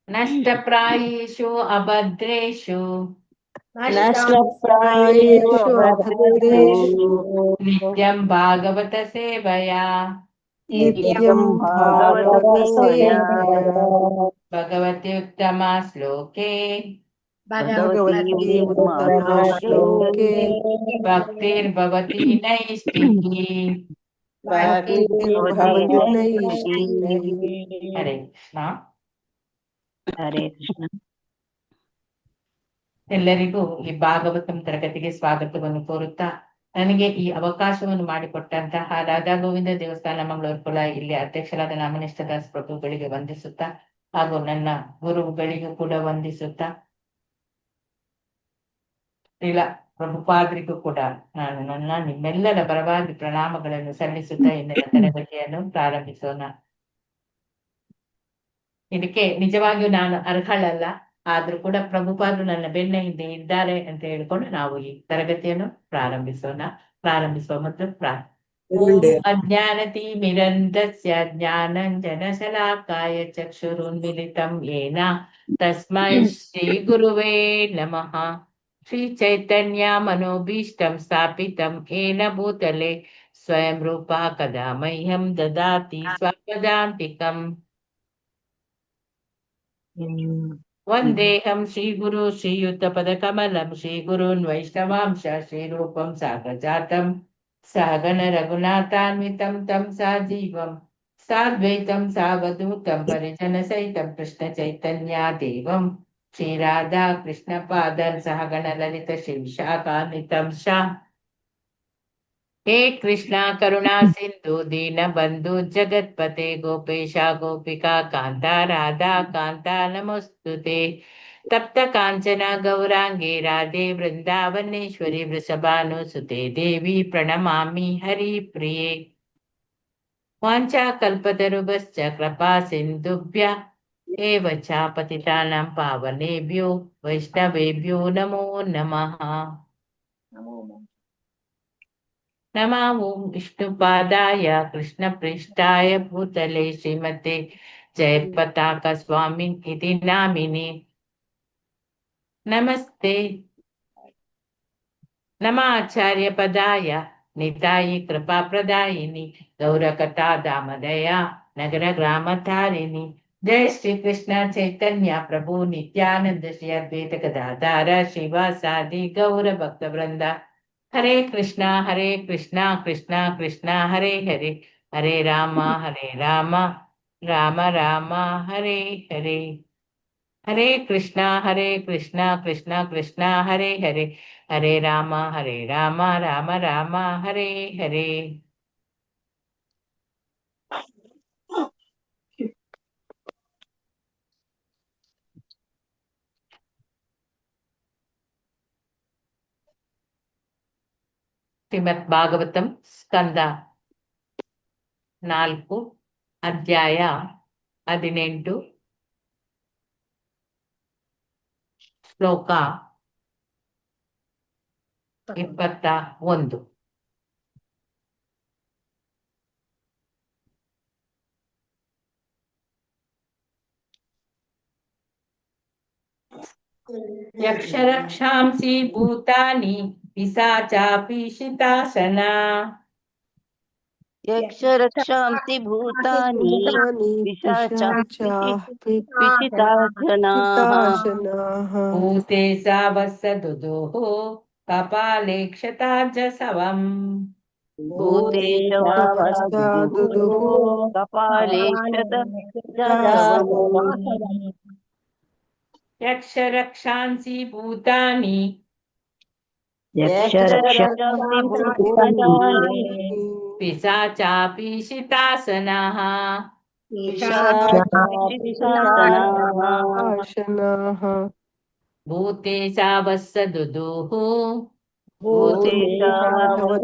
नष्टप्रायेषु अभद्रेषु नष्टप्रायेषु अभद्रेषु नित्यं भागवत सेवया नित्यं भागवत सेवया भगवति उत्तमा श्लोके भगवती उत्तमा श्लोके भक्तिर्भवति नैष्टिकी भक्तिर्भवति नैष्टिकी। हरे कृष्ण. हरे कृष्ण. ಎಲ್ಲರಿಗೂ ಈ ಭಾಗವತಂ ತರಗತಿಗೆ ಸ್ವಾಗತವನ್ನು ಕೋರುತ್ತಾ, ನನಗೆ ಈ ಅವಕಾಶವನ್ನು ಮಾಡಿಕೊಟ್ಟಂತಹ ರಾಧಾ ಗೋವಿಂದ ದೇವಸ್ಥಾನ ಮಂಗಳೂರು ಕುಲ ಇಲ್ಲಿ ಅಧ್ಯಕ್ಷರಾದ ನಾಮನಿಷ್ಠ ದಾಸ್ ಪ್ರಭುಗಳಿಗೆ ವಂದಿಸುತ್ತಾ, ಹಾಗೂ ನನ್ನ ಗುರುಗಳಿಗೂ ಕೂಡ ವಂದಿಸುತ್ತಾ, ಇಲ್ಲ ಪ್ರಭುಪಾದರಿಗೂ ಕೂಡ ನಾನು ನಿಮ್ಮೆಲ್ಲರ ಪರವಾಗಿ ಪ್ರಣಾಮಗಳನ್ನು ಸಲ್ಲಿಸುತ್ತಾ ಇಂದಿನ ತರಗತಿಯನ್ನು ಪ್ರಾರಂಭಿಸೋಣ. ಇದಕ್ಕೆ ನಿಜವಾಗಿಯೂ ನಾನು ಅರ್ಹಳಲ್ಲ, ಆದ್ರೂ ಕೂಡ ಪ್ರಭುಪಾದರು ನನ್ನ ಬೆನ್ನ ಹಿಂದೆ ಇದ್ದಾರೆ ಅಂತ ಹೇಳ್ಕೊಂಡು ನಾವು ಈ ತರಗತಿಯನ್ನು ಪ್ರಾರಂಭಿಸುವ ಮೊದಲು ಅಜ್ಞಾನತಿಮಿರಂಧಸ್ಯ ಜ್ಞಾನಂಜನಶಲಾಕಾಯ ಚಕ್ಷುರುನ್ಮಿಲಿತಂ ಯೇನ ತಸ್ಮೈ ಶ್ರೀ ಗುರುವೇ ನಮಃ. ಶ್ರೀ ಚೈತನ್ಯ ಮನೋಭೀಷ್ಟಂ ಸ್ಥಾಪಿತಂ ಯೇನ ಭೂತಲೆ ಸ್ವಯಂ ರೂಪ ಕದಾ ಮಹ್ಯಂ ದದಾತಿ ಸ್ವಪದಾಂತಿಕಂ. ವಂದೇಹಂ ಶ್ರೀಗುರು ಶ್ರೀಯುತ ಪದಕಮಲಂ ಶ್ರೀಗುರುನ್ ವೈಷ್ಣವಾಂಶ ಶ್ರೀರೂಪಂ ಸಾಗಜಾತಂ ಸಹಗಣ ರಘುನಾಥಾನ್ವಿತಂ ತಂ ಸಾಜೀವಂ ಸಾದ್ವೈತಂ ಸಾವಧೂತಂ ಪರಿಜನ ಸಹಿತಂ ಕೃಷ್ಣ ಚೈತನ್ಯ ದೇವಂ ಶ್ರೀರಾಧಾ ಕೃಷ್ಣ ಪಾದನ್ ಸಹಗಣ ಲಲಿತ ಶ್ರೀ ವಿಶಾಖಾನ್ವಿತಂ ಶಾ. हे कृष्णा करुणा सिंधु दीन बंधु जगतपते गोपेश गोपिका कांता राधा कांता नमोस्तुते. तप्त कांचना गौरांगे राधे वृंदावनेश्वरी वृषभानुसुते देवी प्रणमामि हरिप्रिये. वाञ्छा कल्पतरुभ्यश्च कृपा सिन्धुभ्य एव च पतितानां पावनेभ्यो वैष्णवेभ्यो नमो नमः. नमो विष्णुपादाय कृष्णपृष्ठाय भूतले श्रीमते जयपताका स्वामी इति नामिने. नमस्ते नमाचार्य पदाय निताई कृपा प्रदायिनी गौरकथा दामदया नगर ग्राम तारिणी. जय श्री कृष्ण चैतन्य प्रभु नित्यानंद श्री अद्वैत गदाधर श्रीवासादि गौर भक्त वृंदा. हरे कृष्णा कृष्णा कृष्णा हरे हरे, हरे राम राम राम हरे हरे. हरे कृष्णा कृष्णा कृष्णा हरे हरे, हरे राम राम राम हरे हरे. ಶ್ರೀಮದ್ ಭಾಗವತಂ ಸ್ಕಂದ 4 ಅಧ್ಯಾಯ 18 ಶ್ಲೋಕ 21. ಯಕ್ಷರಕ್ಷಾಂಸಿ ಭೂತಾನಿ ಪಿಶಾಚಾಪೀಶಿತಾಸನ. यक्षरक्षांसि भूतानि पिशाचाः भूते सावसदुदुः कपाले क्षताजसवम्. भूतेशावसदुः कपाले क्षतजसवम्. यक्षरक्षांसि भूतानि यक्षरक्षांसि भूतानि पिशाचापीशितासनाः. पिशाचापीशितासनाः भूते सावसदुदुः भूतेशावसदुः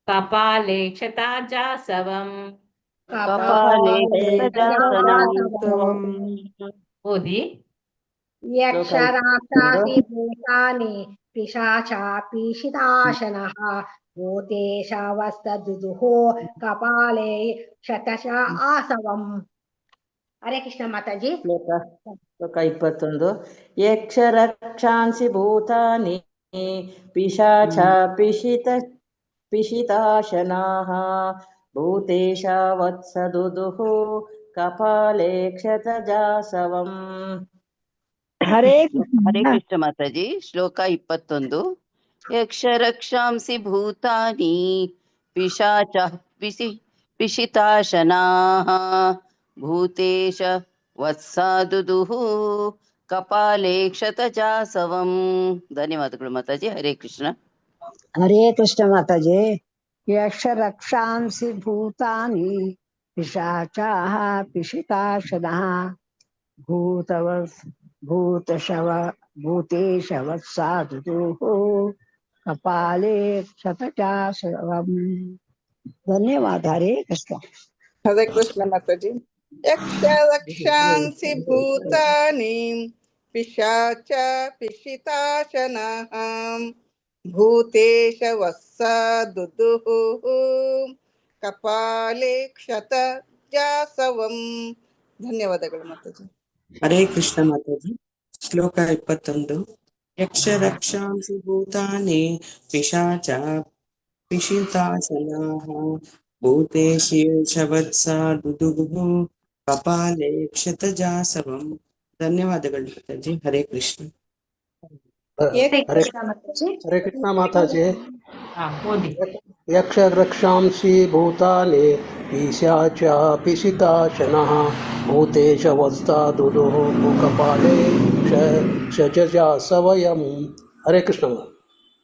कपाले क्षताजासवम्. कपाले क्षतजसवम्. ओदि यक्षराक्षांसि भूतानि पिशाचापीशिताशनः भूतेशावस्तदुदुः कपाले शतश आसवम्. हरे कृष्ण माताजी. ಶ್ಲೋಕ 21. ಯಕ್ಷ ರಕ್ಷಾಂಸಿ ಭೂತಾನಿ ಪಿಶಾಚ ಪಿಶಿತಾಶನಾಃ ಭೂತೇಶ ವತ್ಸದುದುಃ ಕಪಾಲೆ ಕ್ಷತಜಾಸವಂ. ಹರೇ ಕೃಷ್ಣ ಮಾತಾಜಿ. ಶ್ಲೋಕ 21. ಯಕ್ಷ ರಕ್ಷಾಂಸಿ ಭೂತಾನಿ ಪಿಶಾಚ ಪಿಶಿತಾಶನಾಃ ಭೂತೇಶ ವತ್ಸಾದುದುಃ ಕಪಾಲೆ ಕ್ಷತಜಾಸವಂ. ಧನ್ಯವಾದಗಳು ಮಾತಾಜಿ. ಹರೇ ಕೃಷ್ಣ. ಹರೇ ಕೃಷ್ಣ ಮಾತಾಜಿ. ಯಕ್ಷ ರಕ್ಷಾಂಸಿ ಭೂತಾನಿ ಪಿಶಾಚಾಃ ಪಿಶಿತಾಶನಃ ಭೂತೇಶವತ್ಸಾದುದುಃ ಕಪಾಲೆ ಕ್ಷತಜಾಸವಂ. ಧನ್ಯವಾದ. ಹರೇ ಕೃಷ್ಣ. ಹರೇ ಕೃಷ್ಣ ಮಾತಾಜಿ. ಯಕ್ಷ ರಕ್ಷಾಂಸಿ ಭೂತಾನಿ ಪಿಶಾಚ ಪಿಶಿತಾಶನಃ ಭೂತೇಶ ವತ್ಸದುದುಃ ಕಪಾಲೆ ಕ್ಷತಜಾಸವಂ. ಧನ್ಯವಾದಗಳು ಮಾತಾಜಿ. ಹರೇ ಕೃಷ್ಣ ಮಾತಾಜಿ. ಶ್ಲೋಕ 21. ಯಕ್ಷ ರಕ್ಷಾಂಸಿ ಭೂತಾನಿ ಪಿಶಾಚ ಪಿಶಿತಾಶನಾಃ ಭೂತೇಶವತ್ಸಾದುದುಃ ಕಪಾಲೆ ಕ್ಷತಜಾಸವಂ. ಧನ್ಯವಾದಗಳು ಮಾತಾಜಿ. ಹರೇ ಕೃಷ್ಣ. ಹರೇ ಕೃಷ್ಣ ಮಾತಾಜಿ. ಓದಿ. ಯಕ್ಷ ರಕ್ಷಾಂಸಿ ಭೂತಾನಿ ಪಿಶಾಚ ಪಿಶಿತಾಶನಃ ಭೂತೇಶ ವತ್ಸಾದುದುಃ ಕಪಾಲೆ ಕ್ಷತಜಾಸವಂ. ಹರೇ ಕೃಷ್ಣ.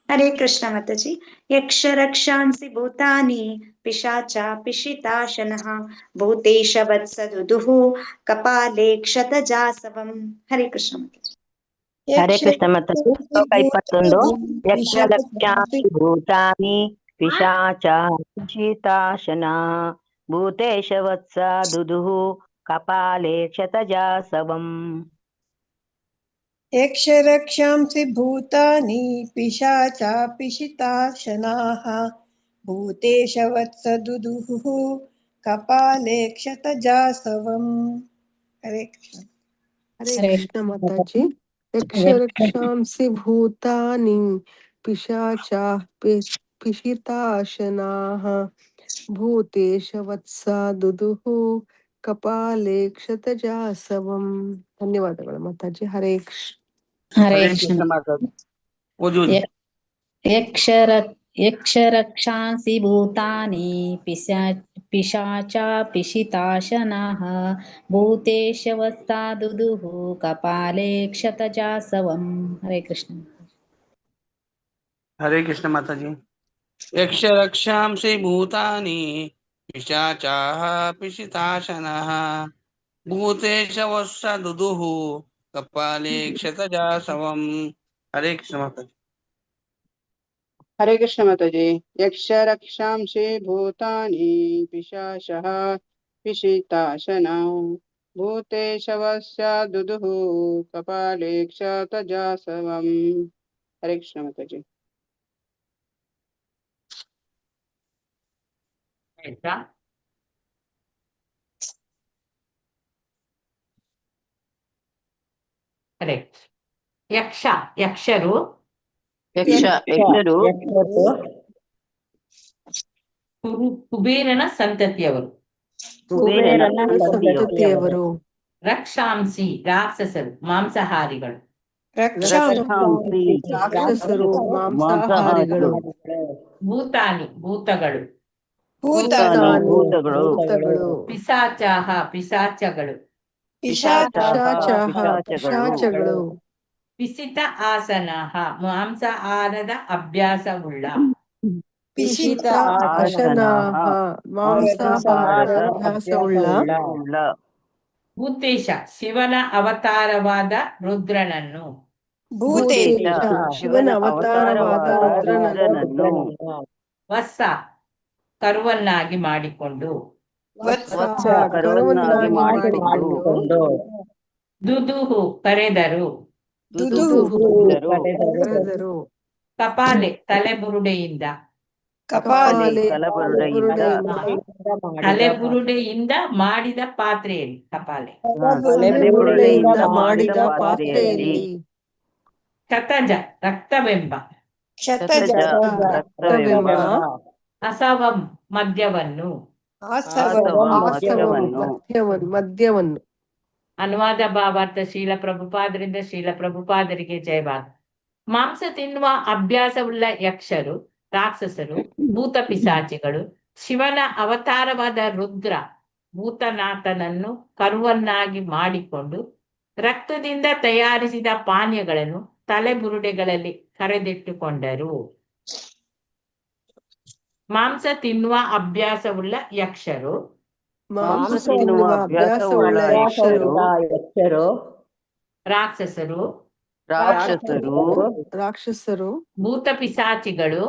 ಹರೇ ಕೃಷ್ಣ ಮಾತಾಜಿ. ಯಕ್ಷ ರಕ್ಷಾಂಸಿ ಭೂತಾನಿ ಪಿಶಾಚ ಪಿಶಿತಾಶನಃ ಭೂತೇಶ ವತ್ಸದುದುಃ ಕಪಾಲೆ ಕ್ಷತಜಾಸವಂ. ಹರೇ ಕೃಷ್ಣ ಮಾತಾಜಿ. ಹರೇ ಕೃಷ್ಣ ಮಾತಾಜಿ. ಶ್ಲೋಕ 21. ಯಕ್ಷ ರಕ್ಷಾಂಸಿ ಭೂತಾನಿ ಪಿಶಾಚ ಪಿಶಿತಾಶನಃ ಭೂತೇಶ ವತ್ಸಾದುದುಃ ಕಪಾಲೆ ಕ್ಷತಜಾಸವಂ. ಯಕ್ಷ ರಕ್ಷಾಂಸಿ ಭೂತಾನಿ ಪಿಶಾಚ ಪಿಶಿತಾಶನಾಃ ಭೂತೇಶ ವತ್ಸದುದುಃ ಕಪಾಲೆ ಕ್ಷತಜಾಸವಂ. ಹರೇ ಕೃಷ್ಣ. ಹರೇ ಕೃಷ್ಣ ಮಾತಾಜಿ. ಯಕ್ಷ ರಕ್ಷಾಂಸಿ ಭೂತಾನಿ ಪಿಶಾಚ ಪಿಶಿತಾಶನಾಃ ಭೂತೇಶ ವತ್ಸದುದುಃ ಕಪಾಲೆ ಕ್ಷತಜಾಸವಂ. ಧನ್ಯವಾದಗಳು ಮಾತಾಜಿ. ಹರೇ ಕೃಷ್ಣ. ಹರೇ ಕೃಷ್ಣ ಮಾತಾಜಿ. ಯಕ್ಷ ರಕ್ಷಾಂಸಿ ಭೂತಾನಿ ಪಿಶಾಚ ಪಿಶಿತಾಶನಃ ಭೂತೇಶ ವತ್ಸಾದುದುಃ ಕಪಾಲೆ ಕ್ಷತಜಾಸವಂ. ಹರೇ ಕೃಷ್ಣ. ಹರೇ ಕೃಷ್ಣ ಮಾತಾಜಿ. ಯಕ್ಷ ರಕ್ಷಾಂಸಿ ಭೂತಾನಿ ಪಿಶಾಚಾಃ ಪಿಶಿತಾಶನಃ ಭೂತೇಶ ವತ್ಸದುದುಃ ಕಪಾಲೆ ಕ್ಷತಜಾಸವಂ. ಹರೇ ಕೃಷ್ಣ ಮಾತಾಜಿ. ಹರೇ ಕೃಷ್ಣ ಮಾತಾಜಿ. ಯಕ್ಷ ರಕ್ಷಾಂಸಿ ಭೂತಾನಿ ಪಿಶಾಚಃ ಪಿಶಿತಾಶನಃ ಭೂತೇಶ ವತ್ಸದುದುಃ ಕಪಾಲೆ ಕ್ಷತಜಾಸವಂ. ಹರೇ ಕೃಷ್ಣ ಮಾತಾಜಿ. ಆಯ್ತಾ? ಕರೆಕ್ಟ್. ಯಕ್ಷರು ಕುಬೇರನ ಸಂತತಿಯವರು. ರಕ್ಷಾಂಸಿ ರಾಕ್ಷಸರು ಮಾಂಸಾಹಾರಿಗಳು. ಭೂತಾನಿ ಭೂತಗಳು. ಪಿಶಾಚಾಹ ಪಿಶಾಚಗಳು. ಪಿಶಿತ ಆಸನಃ ಮಾಂಸಾಹಾರದ ಅಭ್ಯಾಸವುಳ್ಳ. ಭೂತೇಶ ಶಿವನ ಅವತಾರವಾದ ರುದ್ರನನ್ನು. ವತ್ಸ ಕರುವನ್ನಾಗಿ ಮಾಡಿಕೊಂಡು. ದುದುಹು ಕರೆದರು. ಕಪಾಲೆ ತಲೆಬುರುಡೆಯಿಂದ, ಕಪಾಲೆ ತಲೆಬುರುಡೆಯಿಂದ ತಲೆಬುರುಡೆಯಿಂದ ಮಾಡಿದ ಪಾತ್ರೆಯಲ್ಲಿ, ಕಪಾಲೆ. ತಲೆಬುರುಡೆಯಿಂದ ಮಾಡಿದ ಪಾತ್ರೆಯಲ್ಲಿ, ಶತಜ ರಕ್ತವೆಂಬ, ಶತಜ ರಕ್ತವೆಂಬ, ಅಸವಂ ಮದ್ಯವನ್ನು, ಮದ್ಯವನ್ನು. ಅನುವಾದ ಭಾವಾರ್ಥ ಶೀಲ ಪ್ರಭುಪಾದರಿಂದ ಶೀಲ ಪ್ರಭುಪಾದರಿಗೆ ಜಯವಾದ. ಮಾಂಸ ತಿನ್ನುವ ಅಭ್ಯಾಸವುಳ್ಳ ಯಕ್ಷರು, ರಾಕ್ಷಸರು, ಭೂತ ಪಿಶಾಚಿಗಳು ಶಿವನ ಅವತಾರವಾದ ರುದ್ರ ಭೂತನಾಥನನ್ನು ಕರುವನ್ನಾಗಿ ಮಾಡಿಕೊಂಡು ರಕ್ತದಿಂದ ತಯಾರಿಸಿದ ಪಾನೀಯಗಳನ್ನು ತಲೆಬುರುಡೆಗಳಲ್ಲಿ ಕರೆದಿಟ್ಟುಕೊಂಡರು. ಮಾಂಸ ತಿನ್ನುವ ಅಭ್ಯಾಸವುಳ್ಳ ಯಕ್ಷರು, ಮಾಂಸ ತಿನ್ನುವ ಅಭ್ಯಾಸವುಳ್ಳ ಯಕ್ಷರು, ರಾಕ್ಷಸರು, ರಾಕ್ಷಸರು, ಭೂತ ಪಿಶಾಚಿಗಳು,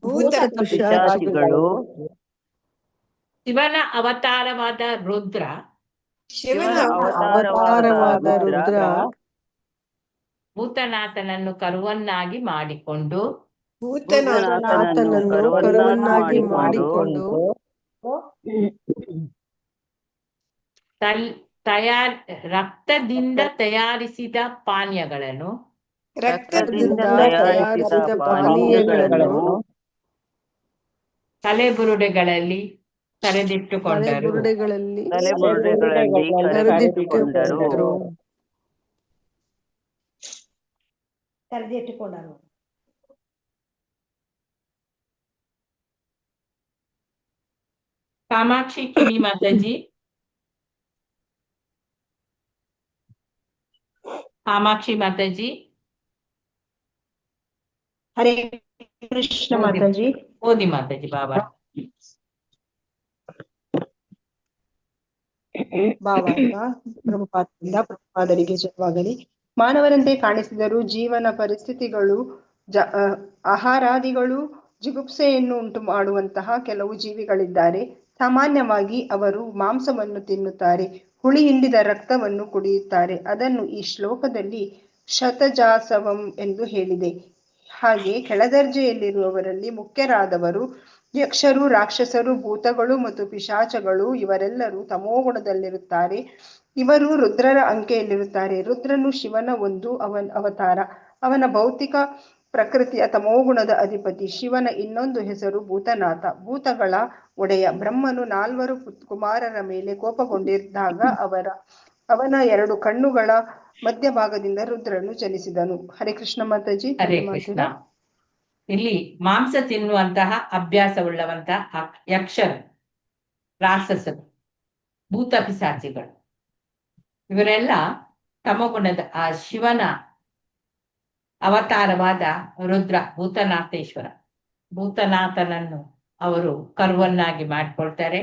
ಪಿಶಾಚಿಗಳು, ಶಿವನ ಅವತಾರವಾದ ರುದ್ರ ಅವತಾರವಾದ ರುದ್ರ ಭೂತನಾಥನನ್ನು ಕರುವನ್ನಾಗಿ ಮಾಡಿಕೊಂಡು ಭೂತನಾಥನನ್ನು ಕರುವನ್ನಾಗಿ ಮಾಡಿಕೊಂಡು ರಕ್ತದಿಂದ ತಯಾರಿಸಿದ ಪಾನೀಯಗಳನ್ನು ತಲೆಬುರುಡೆಗಳಲ್ಲಿ ಕರೆದಿಟ್ಟುಕೊಂಡರು. ಕಾಮಾಕ್ಷಿ ಕಿವಿ ಮಾತಾಜಿ, ಕಾಮಾಕ್ಷಿ ಮಾತಾಜಿ. ಹರೇ ಕೃಷ್ಣ ಮಾತಾಜಿ. ಓದಿ ಮಾತಾಜಿ ಬಾಬಾ. ಭಾವಾರ್ಥ ಪ್ರಭುಪಾದರಿಂದ ಪ್ರಭುಪಾದರಿಗೆ ಜಯವಾಗಲಿ. ಮಾನವರಂತೆ ಕಾಣಿಸಿದರೂ ಜೀವನ ಪರಿಸ್ಥಿತಿಗಳು ಆಹಾರಾದಿಗಳು ಜಿಗುಪ್ಸೆಯನ್ನು ಉಂಟು ಮಾಡುವಂತಹ ಕೆಲವು ಜೀವಿಗಳಿದ್ದಾರೆ. ಸಾಮಾನ್ಯವಾಗಿ ಅವರು ಮಾಂಸವನ್ನು ತಿನ್ನುತ್ತಾರೆ, ಹುಳಿ ಹಿಂಡಿದ ರಕ್ತವನ್ನು ಕುಡಿಯುತ್ತಾರೆ. ಅದನ್ನು ಈ ಶ್ಲೋಕದಲ್ಲಿ ಶತಜಾಸವಂ ಎಂದು ಹೇಳಿದೆ. ಹಾಗೆ ಕೆಳದರ್ಜೆಯಲ್ಲಿರುವವರಲ್ಲಿ ಮುಖ್ಯರಾದವರು ಯಕ್ಷರು, ರಾಕ್ಷಸರು, ಭೂತಗಳು ಮತ್ತು ಪಿಶಾಚಗಳು. ಇವರೆಲ್ಲರೂ ತಮೋಗುಣದಲ್ಲಿರುತ್ತಾರೆ. ಇವರು ರುದ್ರರ ಅಂಕೆಯಲ್ಲಿರುತ್ತಾರೆ. ರುದ್ರನು ಶಿವನ ಒಂದು ಅವತಾರ. ಅವನ ಭೌತಿಕ ಪ್ರಕೃತಿಯ ತಮೋಗುಣದ ಅಧಿಪತಿ. ಶಿವನ ಇನ್ನೊಂದು ಹೆಸರು ಭೂತನಾಥ, ಭೂತಗಳ ಒಡೆಯ. ಬ್ರಹ್ಮನು 4 ಕುಮಾರರ ಮೇಲೆ ಕೋಪಗೊಂಡಿದ್ದಾಗ ಅವನ 2 ಕಣ್ಣುಗಳ ಮಧ್ಯಭಾಗದಿಂದ ರುದ್ರನು ಜನಿಸಿದನು. ಹರೇ ಕೃಷ್ಣ ಮಾತಾಜಿ. ಹರೇ ಕೃಷ್ಣ. ಇಲ್ಲಿ ಮಾಂಸ ತಿನ್ನುವಂತಹ ಅಭ್ಯಾಸವುಳ್ಳವಂತಹ ಯಕ್ಷರು, ರಾಕ್ಷಸರು, ಭೂತ ಪಿಶಾಚಿಗಳು ಇವರೆಲ್ಲ ತಮಗುಣದ ಆ ಶಿವನ ಅವತಾರವಾದ ರುದ್ರ ಭೂತನಾಥೇಶ್ವರ, ಭೂತನಾಥನನ್ನು ಅವರು ಕರುವನ್ನಾಗಿ ಮಾಡಿಕೊಳ್ತಾರೆ.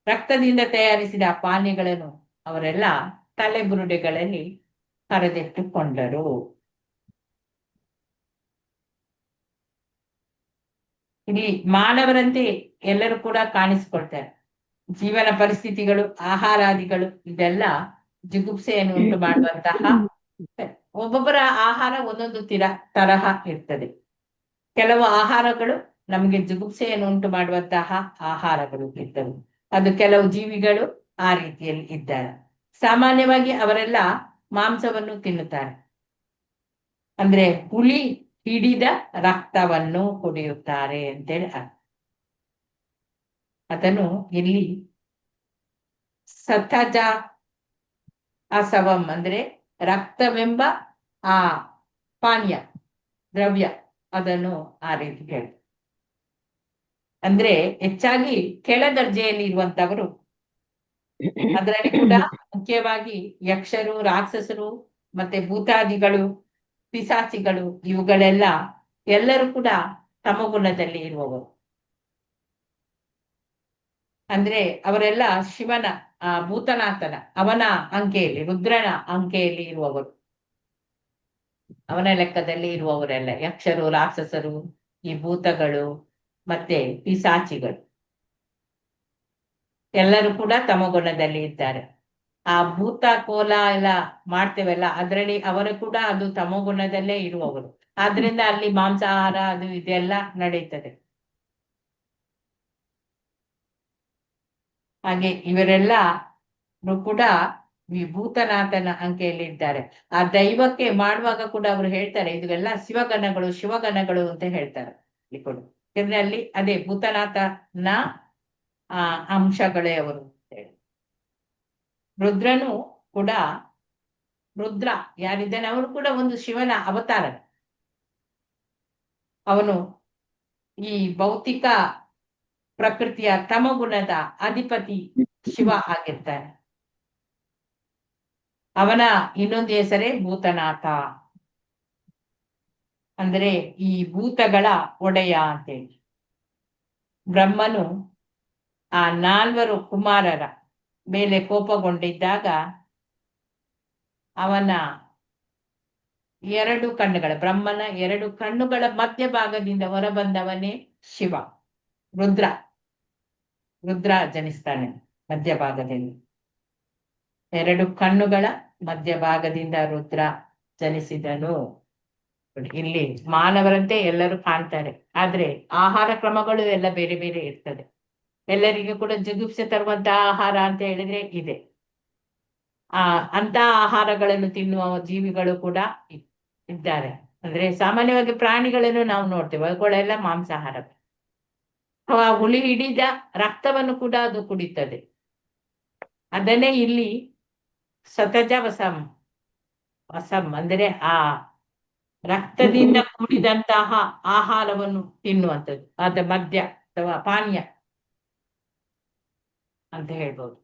ರಕ್ತದಿಂದ ತಯಾರಿಸಿದ ಪಾನೀಯಗಳನ್ನು ಅವರೆಲ್ಲ ತಲೆಬುರುಡೆಗಳಲ್ಲಿ ಕರೆದಿಟ್ಟುಕೊಂಡರು. ಇಲ್ಲಿ ಮಾನವರಂತೆ ಎಲ್ಲರೂ ಕೂಡ ಕಾಣಿಸಿಕೊಳ್ತಾರೆ. ಜೀವನ ಪರಿಸ್ಥಿತಿಗಳು, ಆಹಾರಾದಿಗಳು ಇದೆಲ್ಲ ಜಿಗುಪ್ಸೆಯನ್ನು ಉಂಟು ಮಾಡುವಂತಹ, ಒಬ್ಬೊಬ್ಬರ ಆಹಾರ ಒಂದೊಂದು ತರಹ ಇರ್ತದೆ. ಕೆಲವು ಆಹಾರಗಳು ನಮಗೆ ಜಿಗುಪ್ಸೆಯನ್ನು ಉಂಟು ಮಾಡುವಂತಹ ಆಹಾರಗಳು ಇರ್ತವೆ. ಅದು ಕೆಲವು ಜೀವಿಗಳು ಆ ರೀತಿಯಲ್ಲಿ ಇದ್ದಾರೆ. ಸಾಮಾನ್ಯವಾಗಿ ಅವರೆಲ್ಲ ಮಾಂಸವನ್ನು ತಿನ್ನುತ್ತಾರೆ, ಅಂದ್ರೆ ಹುಳಿ ಹಿಡಿದ ರಕ್ತವನ್ನು ಕುಡಿಯುತ್ತಾರೆ ಅಂತೇಳಿ ಅದನ್ನು ಇಲ್ಲಿ ಸತಜ ಅಸವಂ ಅಂದ್ರೆ ರಕ್ತವೆಂಬ ಆ ಪಾನೀಯ ದ್ರವ್ಯ, ಅದನ್ನು ಆ ರೀತಿ ಹೇಳಿ. ಅಂದ್ರೆ ಹೆಚ್ಚಾಗಿ ಕೆಳ ದರ್ಜೆಯಲ್ಲಿ ಇರುವಂತವರು, ಅದರಲ್ಲಿ ಕೂಡ ಮುಖ್ಯವಾಗಿ ಯಕ್ಷರು, ರಾಕ್ಷಸರು, ಮತ್ತೆ ಭೂತಾದಿಗಳು, ಪಿಶಾಚಿಗಳು, ಇವುಗಳೆಲ್ಲ ಎಲ್ಲರೂ ಕೂಡ ತಮಗುಣದಲ್ಲಿ ಇರುವವರು. ಅಂದ್ರೆ ಅವರೆಲ್ಲ ಶಿವನ ಭೂತನಾಥನ ಅವನ ಅಂಕೆಯಲ್ಲಿ, ರುದ್ರನ ಅಂಕೆಯಲ್ಲಿ ಇರುವವರು, ಅವನ ಲೆಕ್ಕದಲ್ಲಿ ಇರುವವರೆಲ್ಲ ಯಕ್ಷರು, ರಾಕ್ಷಸರು, ಈ ಭೂತಗಳು ಮತ್ತೆ ಪಿಶಾಚಿಗಳು ಎಲ್ಲರೂ ಕೂಡ ತಮಗುಣದಲ್ಲಿ ಇದ್ದಾರೆ. ಆ ಭೂತ ಕೋಲ ಎಲ್ಲ ಮಾಡ್ತೇವಲ್ಲ, ಅದರಲ್ಲಿ ಅವರು ಕೂಡ ಅದು ತಮೋಗುಣದಲ್ಲೇ ಇರುವವರು. ಆದ್ರಿಂದ ಅಲ್ಲಿ ಮಾಂಸಾಹಾರ ಅದು ಇದೆಲ್ಲ ನಡೀತದೆ. ಹಾಗೆ ಇವರೆಲ್ಲ ಕೂಡ ಈ ಭೂತನಾಥನ ಅಂಕೆಯಲ್ಲಿ ಇದ್ದಾರೆ. ಆ ದೈವಕ್ಕೆ ಮಾಡುವಾಗ ಕೂಡ ಅವರು ಹೇಳ್ತಾರೆ ಇದೆಲ್ಲ ಶಿವಗಣಗಳು ಶಿವಗಣಗಳು ಅಂತ ಹೇಳ್ತಾರೆ ಇಲ್ಲಿ ಕೂಡ. ಇದರಲ್ಲಿ ಅದೇ ಭೂತನಾಥನ ಅಂಶಗಳೇ ಅವರು ಅಂತ ಹೇಳಿ. ರುದ್ರನು ಕೂಡ, ರುದ್ರ ಯಾರಿದ್ದಾನೆ ಅವನು ಕೂಡ ಒಂದು ಶಿವನ ಅವತಾರ. ಅವನು ಈ ಭೌತಿಕ ಪ್ರಕೃತಿಯ ತಮಗುಣದ ಅಧಿಪತಿ ಶಿವ ಆಗಿರ್ತಾನೆ. ಅವನ ಇನ್ನೊಂದು ಹೆಸರೇ ಭೂತನಾಥ, ಅಂದ್ರೆ ಈ ಭೂತಗಳ ಒಡೆಯ ಅಂತೇಳಿ. ಬ್ರಹ್ಮನು ಆ 4 ಕುಮಾರರ ಮೇಲೆ ಕೋಪಗೊಂಡಿದ್ದಾಗ ಅವನ 2 ಕಣ್ಣುಗಳ, ಬ್ರಹ್ಮನ 2 ಕಣ್ಣುಗಳ ಮಧ್ಯಭಾಗದಿಂದ ಹೊರಬಂದವನೇ ಶಿವ. ರುದ್ರ ಜನಿಸ್ತಾನೆ ಮಧ್ಯಭಾಗದಲ್ಲಿ. 2 ಕಣ್ಣುಗಳ ಮಧ್ಯಭಾಗದಿಂದ ರುದ್ರ ಜನಿಸಿದನು. ಇಲ್ಲಿ ಮಾನವರಂತೆ ಎಲ್ಲರೂ ಕಾಣ್ತಾರೆ, ಆದ್ರೆ ಆಹಾರ ಕ್ರಮಗಳು ಎಲ್ಲ ಬೇರೆ ಬೇರೆ ಇರ್ತದೆ. ಎಲ್ಲರಿಗೂ ಕೂಡ ಜಿಗುಪ್ಸೆ ತರುವಂತಹ ಆಹಾರ ಅಂತ ಹೇಳಿದ್ರೆ ಇದೆ. ಅಂತ ಆಹಾರಗಳನ್ನು ತಿನ್ನುವ ಜೀವಿಗಳು ಕೂಡ ಇದ್ದಾರೆ. ಅಂದ್ರೆ ಸಾಮಾನ್ಯವಾಗಿ ಪ್ರಾಣಿಗಳನ್ನು ನಾವು ನೋಡ್ತೇವೆ, ಅವುಗಳೆಲ್ಲ ಮಾಂಸಾಹಾರ. ಹುಲಿ ಹಿಡಿದ ರಕ್ತವನ್ನು ಕೂಡ ಅದು ಕುಡಿತದೆ. ಅದನ್ನೇ ಇಲ್ಲಿ ಸತಜ ವಸಂ ಅಂದ್ರೆ ಆ ರಕ್ತದಿಂದ ಕೂಡಿದಂತಹ ಆಹಾರವನ್ನು ತಿನ್ನುವಂಥದ್ದು, ಅದ ಮದ್ಯ ಅಥವಾ ಪಾನೀಯ ಅಂತ ಹೇಳ್ಬೋದು.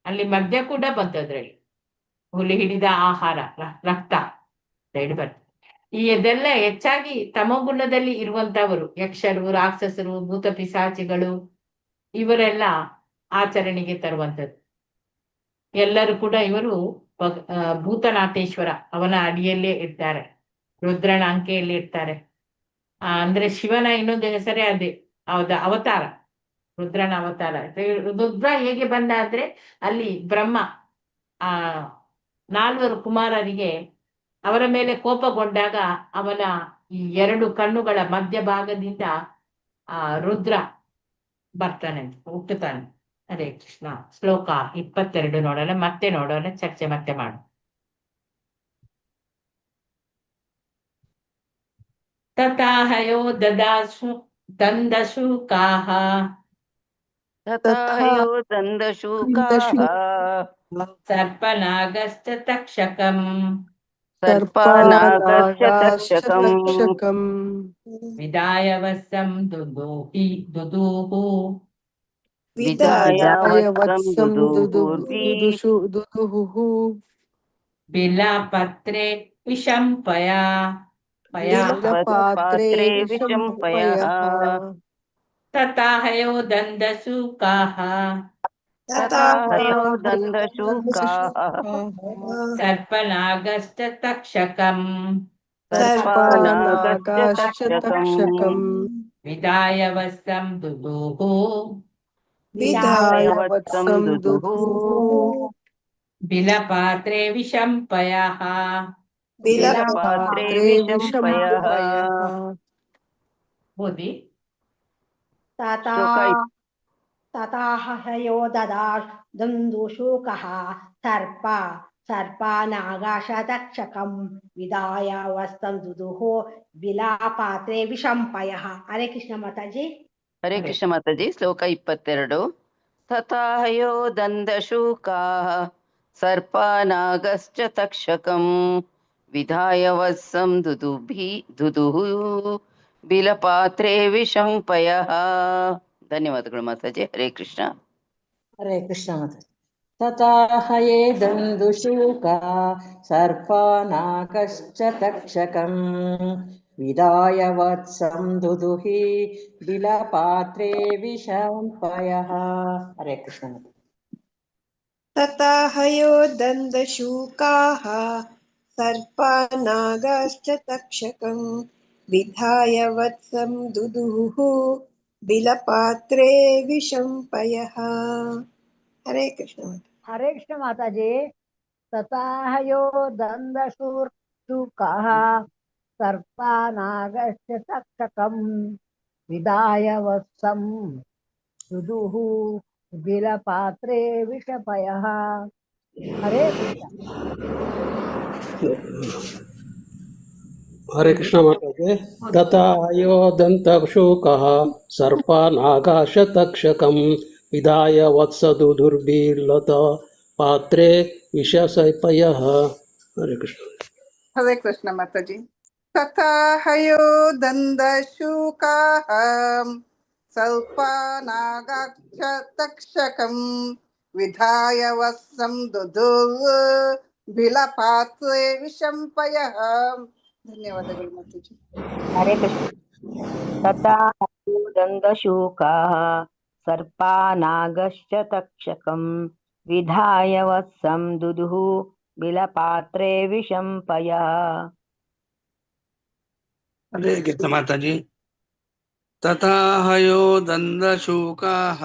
ಅಲ್ಲಿ ಮದ್ಯ ಕೂಡ ಬಂತದ್ರಲ್ಲಿ, ಹುಲಿ ಹಿಡಿದ ಆಹಾರ ರಕ್ತ ಬರ್ತದೆ. ಇದೆಲ್ಲ ಹೆಚ್ಚಾಗಿ ತಮೋಗುಣದಲ್ಲಿ ಇರುವಂತವರು, ಯಕ್ಷರು, ರಾಕ್ಷಸರು, ಭೂತ ಪಿಶಾಚಿಗಳು, ಇವರೆಲ್ಲ ಆಚರಣೆಗೆ ತರುವಂಥದ್ದು. ಎಲ್ಲರೂ ಕೂಡ ಇವರು ಭೂತನಾಥೇಶ್ವರ ಅವನ ಅಡಿಯಲ್ಲೇ ಇರ್ತಾರೆ, ರುದ್ರನ ಅಂಕೆಯಲ್ಲಿ ಇರ್ತಾರೆ. ಅಂದ್ರೆ ಶಿವನ ಇನ್ನೊಂದು ಹೆಸರೇ ಅದೇ, ಅವತಾರ, ರುದ್ರನ ಅವತಾರ. ರುದ್ರ ಹೇಗೆ ಬಂದ ಅಂದ್ರೆ ಅಲ್ಲಿ ಬ್ರಹ್ಮ 4 ಕುಮಾರರಿಗೆ ಅವರ ಮೇಲೆ ಕೋಪಗೊಂಡಾಗ ಅವನ ಈ 2 ಕಣ್ಣುಗಳ ಮಧ್ಯಭಾಗದಿಂದ ರುದ್ರ ಬರ್ತಾನೆ, ಹುಟ್ಟುತ್ತಾನೆ. ಹರೇ ಕೃಷ್ಣ. ಶ್ಲೋಕ 22 ನೋಡೋಣ, ಮತ್ತೆ ನೋಡೋಣ, ಚರ್ಚೆ ಮತ್ತೆ ಮಾಡು. ತಥಾಹಯೋ ದಂದಶೂಕಾಃ ತಥಾಹಯೋ ದಂದಶೂಕಾಃ ಸರ್ಪನಾಗಶ್ಚ ತಕ್ಷಕಂ ಸರ್ಪನಾಗಶ್ಚ ತಕ್ಷಕಂ ವಿದಾಯ ವತ್ಸಂ ದುದೂಹು ವಿದಾಯ ವತ್ಸಂ ದುದುಹು ಬಿಲಪತ್ರೆ ವಿಷಂಪಯ ಪಾತ್ರೆ ವಿಷಂಪಯಃ ತಥಾಹಯೋ ದಂದಶೂಕಾಃ ತಥಾಹಯೋ ದಂದಶೂಕಾಃ ಸರ್ಪನಾಗಶ್ಚ ತಕ್ಷಕಂ ಸರ್ಪನಾಗಶ್ಚ ತಕ್ಷಕಂ ವಿದಾಯ ವತ್ಸಂ ದುದೂಹು ವಿದಾಯ ವತ್ಸಂ ದುದುಹು ಬಿಲಪಾತ್ರೆ ವಿಷಂಪಯಃ ಬಿಲಪಾತ್ರೆ ವಿಷಂಪಯಃ. ಓದಿ. ತಥಾಹಯೋ ದಂದುಶೂಕಃ ಸರ್ಪನಾಗಶತಕ್ಷಕಂ ವಿದಾಯ ವಸ್ತಂ ದುದುಹು ಬಿಲಾಪಾತ್ರೆ ವಿಷಂಪಯಃ. ಹರೇ ಕೃಷ್ಣ ಮಾತಾಜಿ. ಹರೇ ಕೃಷ್ಣ ಮಾತಾಜಿ. ಶ್ಲೋಕ 22. ತಥಾಹಯೋ ದಂದಶೂಕಾಃ ಸರ್ಪನಾಗಶ್ಚ ತಕ್ಷಕಂ ವಿದಾಯ ವತ್ಸಂ ದುದುಹು ಬಿಲಪಾತ್ರೆ ವಿಷಂಪಯಃ. ಧನ್ಯವಾದಗಳು ಮಾತಾಜಿ. ಹರೇ ಕೃಷ್ಣ. ಹರೇ ಕೃಷ್ಣ ಮಾತಾಜಿ. ತಥಾಹಯೇ ದಂದುಶೂಕಾ ಸರ್ಪನಾಗಶ್ಚ ತಕ್ಷಕಂ ವಿದಾಯ ವತ್ಸಂ ದುದುಹಿ ಬಿಲಪಾತ್ರೆ ವಿಷಂಪಯಃ. ಹರೇ ಕೃಷ್ಣ ಮಾತಾಜಿ. ತಥಾಹಯೋ ದಂದಶೂಕಾಃ ಸರ್ಪನಾಗಶ್ಚ ತಕ್ಷಕಂ ವಿದಾಯ ವತ್ಸಂ ದುದುಹು ಬಿಲಪಾತ್ರೆ ವಿಷಂಪಯಃ. ಹರೇ ಕೃಷ್ಣ. ಹರೇ ಕೃಷ್ಣ ಮಾತಾಜಿ. ತಥಾಹಯೋ ಶುಕಃ ಸರ್ಪಾನಾಗಶ್ಚ ತಕ್ಷಕಂ ವಿದಾಯ ವತ್ಸಂ ದುದುಃ ಬಿಲಪಾತ್ರೆ ವಿಷಪಯಃ. ಹರೇ ಕೃಷ್ಣ. हरे कृष्ण माता जी। तथा अयोदन्तशोकः सर्पानागाशतक्षकं विधाय वत्सदुर्भिलत पात्रे विषसैपयः। हरे कृष्ण। हरे कृष्ण माता जी। तथा हयो दन्दशूकाः सर्पानागाक्ष तक्षकं विधाय वत्सं दुदुर्भिलपात्रे विशम्पयः. ಧನ್ಯವಾದಗಳು ಮಾತಾಜಿ. ಹರೇ ಕೃಷ್ಣ. ತಥಾ ದಂದಶೂಕಾಃ ಸರ್ಪಾನಾಗಶ್ಚ ತಕ್ಷಕಂ ವಿಧಾಯ ವತ್ಸಂ ದುದುಃ ಬಿಲಪಾತ್ರೆ ವಿಶಂಪಯಃ. ಹರೇ ಕೃಷ್ಣ ಮಾತಾಜಿ. ತಥಾ ಹಯೋ ದಂದಶೂಕಾಃ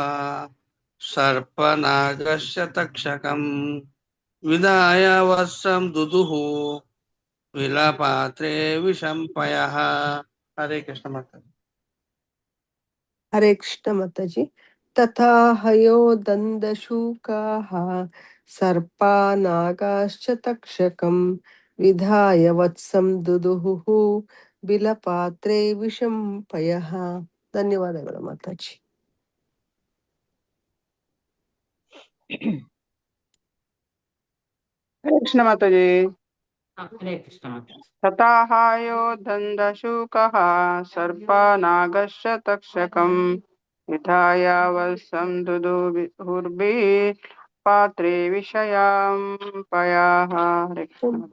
ಸರ್ಪನಾಗಶ್ಚ ತಕ್ಷಕಂ ವಿದಾಯ ವತ್ಸಂ ದುದುಃ ವಿಲಪಾತ್ರೆ ವಿಶಂಪಯಃ. ಹರೇ ಕೃಷ್ಣ ಮಾತಾಜಿ. हरे कृष्ण माताजी। तथा हयो दन्दशूकाः सर्पानागाश्च तक्षकं विधाय वत्सं दुदुहुः बिलपात्रे विशंपयः. ಧನ್ಯವಾದಗಳು ಮಾತಾಜಿ. ಹರೇ ಕೃಷ್ಣ ಮಾತಾಜಿ. ಹರೇ ಕೃಷ್ಣ ಮಾತಾಜಿ. तथा हयो दन्दशूकः सर्पानागश्च तक्षकं विधाय वत्सं दुदुहुर्भिः पात्रे विषयाम्पयः. हरे कृष्ण।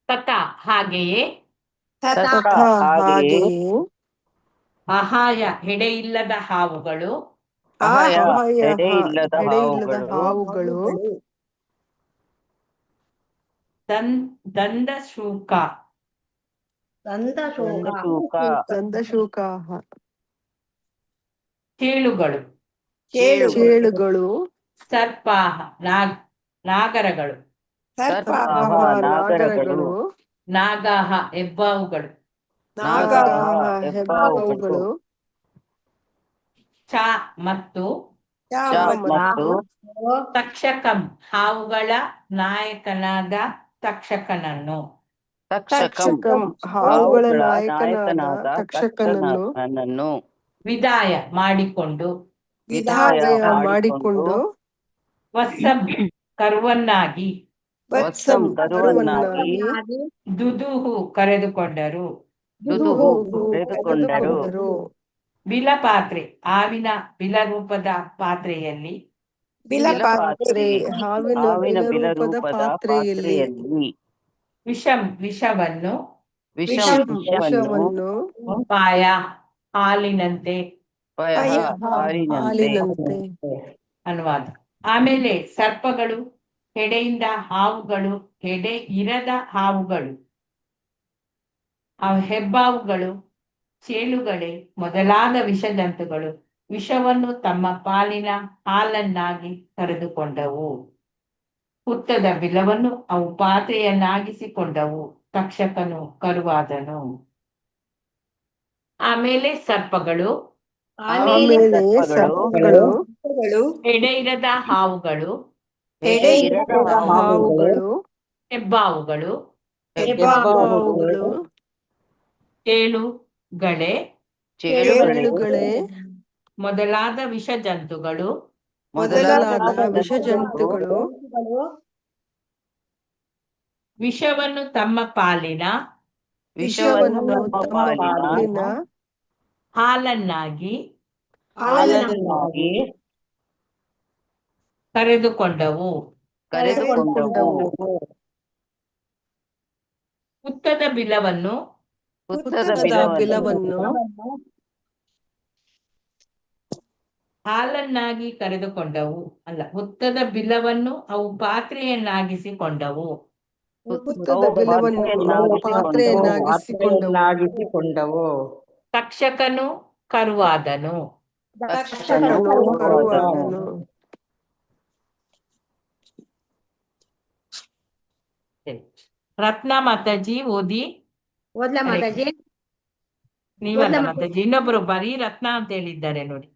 ತಥಾ ಹಾಗೆಯೇ, ತಥಾ ಹಾಗೆಯೇ ಅಹಾಯ ಹೆಡೆಯಿಲ್ಲದ ಹಾವುಗಳು, ಅಹಯ ಎಡೆಯಿಲ್ಲದ ಹಾವುಗಳು ದಂದಶೂಕ ದಂದಶೂಕಾः ಚೇಳುಗಳು, ಚೇಳುಗಳು ಸರ್ಪಾಹ ನಾಗರಗಳು, ಸರ್ಪಾಹ ನಾಗರಗಳು ನಾಗಾಹ ಹೆಬ್ಬಾವುಗಳು, ನಾಗಾಹ ಹೆಬ್ಬಾವುಗಳು ಚ ಮತ್ತು ಚ ಮತ್ತು ತಕ್ಷಕಂ ಹಾವುಗಳ ನಾಯಕನಾದ ತಕ್ಷಕನನ್ನು, ತಕ್ಷಕಂ ಹಾವುಗಳ ಹಾವುಗಳ ನಾಯಕನಾದ ನಾಯಕನಾದ ತಕ್ಷಕನನ್ನು ತಕ್ಷಕನನ್ನು ವಿದಾಯ ಮಾಡಿಕೊಂಡು ವಿದಾಯ ಮಾಡಿಕೊಂಡು ವತ್ಸಂ ಕರುವನ್ನಾಗಿ ವತ್ಸಂ ಕರುವನ್ನಾಗಿ ದುದುಹು ಕರೆದುಕೊಂಡರು, ದುದುಹು ಕರೆದುಕೊಂಡರು. ಬಿಲಪಾತ್ರೆ ಹಾವಿನ ಬಿಲರೂಪದ ಪಾತ್ರೆಯಲ್ಲಿ, ಬಿಲಪಾತ್ರೆ ಹಾವಿನ ಬಿಲರೂಪದ ಪಾತ್ರೆಯಲ್ಲಿ ವಿಷವನ್ನು ವಿಷವನ್ನು ಪಾಯ ಹಾಲಿನಂತೆ ಹಾಲಿನಂತೆ. ಅನುವಾದ. ಆಮೇಲೆ ಸರ್ಪಗಳು, ಹೆಡೆಯಿಂದ ಹಾವುಗಳು, ಹೆಡೆ ಇರದ ಹಾವುಗಳು, ಹೆಬ್ಬಾವುಗಳು, ಚೇಳುಗಳೇ ಮೊದಲಾದ ವಿಷಜಂತುಗಳು ವಿಷವನ್ನು ತಮ್ಮ ಪಾಲಿನ ಹಾಲನ್ನಾಗಿ ಕರೆದುಕೊಂಡವು. ಹುತ್ತದ ಬಿಲವನ್ನು ಅವು ಪಾತ್ರೆಯನ್ನಾಗಿಸಿಕೊಂಡವು. ತಕ್ಷಕನು ಕರುವಾದನು. ಆಮೇಲೆ ಸರ್ಪಗಳು, ಹೆಡೆಯಿರದ ಹಾವುಗಳು, ಹೆಬ್ಬಾವುಗಳು, ಚೇಳುಗಳೇ ಮೊದಲಾದ ವಿಷಜಂತುಗಳು ವಿಷವನ್ನು ತಮ್ಮ ಪಾಲಿನ ಹಾಲನ್ನಾಗಿ ಕರೆದುಕೊಂಡವು. ಹುತ್ತದ ಬಿಲವನ್ನು ಹಾಲನ್ನಾಗಿ ಕರೆದುಕೊಂಡವು. ಅಲ್ಲ, ಹುತ್ತದ ಬಿಲವನ್ನು ಅವು ಪಾತ್ರೆಯನ್ನಾಗಿಸಿಕೊಂಡವು. ಪಾತ್ರೆಯನ್ನಾಗಿಸಿಕೊಂಡವು. ತಕ್ಷಕನು ಕರುವಾದನು. ತಕ್ಷಕನು ಕರುವಾದನು. ರತ್ನ ಮಾತಾಜಿ ಓದಿ. ಓದ್ಲಾ ಮಾತಾಜಿ? ನೀವಲ್ಲ ಮಾತಾಜಿ, ಇನ್ನೊಬ್ರು ಬರೀ ರತ್ನ ಅಂತ ಹೇಳಿದ್ದಾರೆ ನೋಡಿ.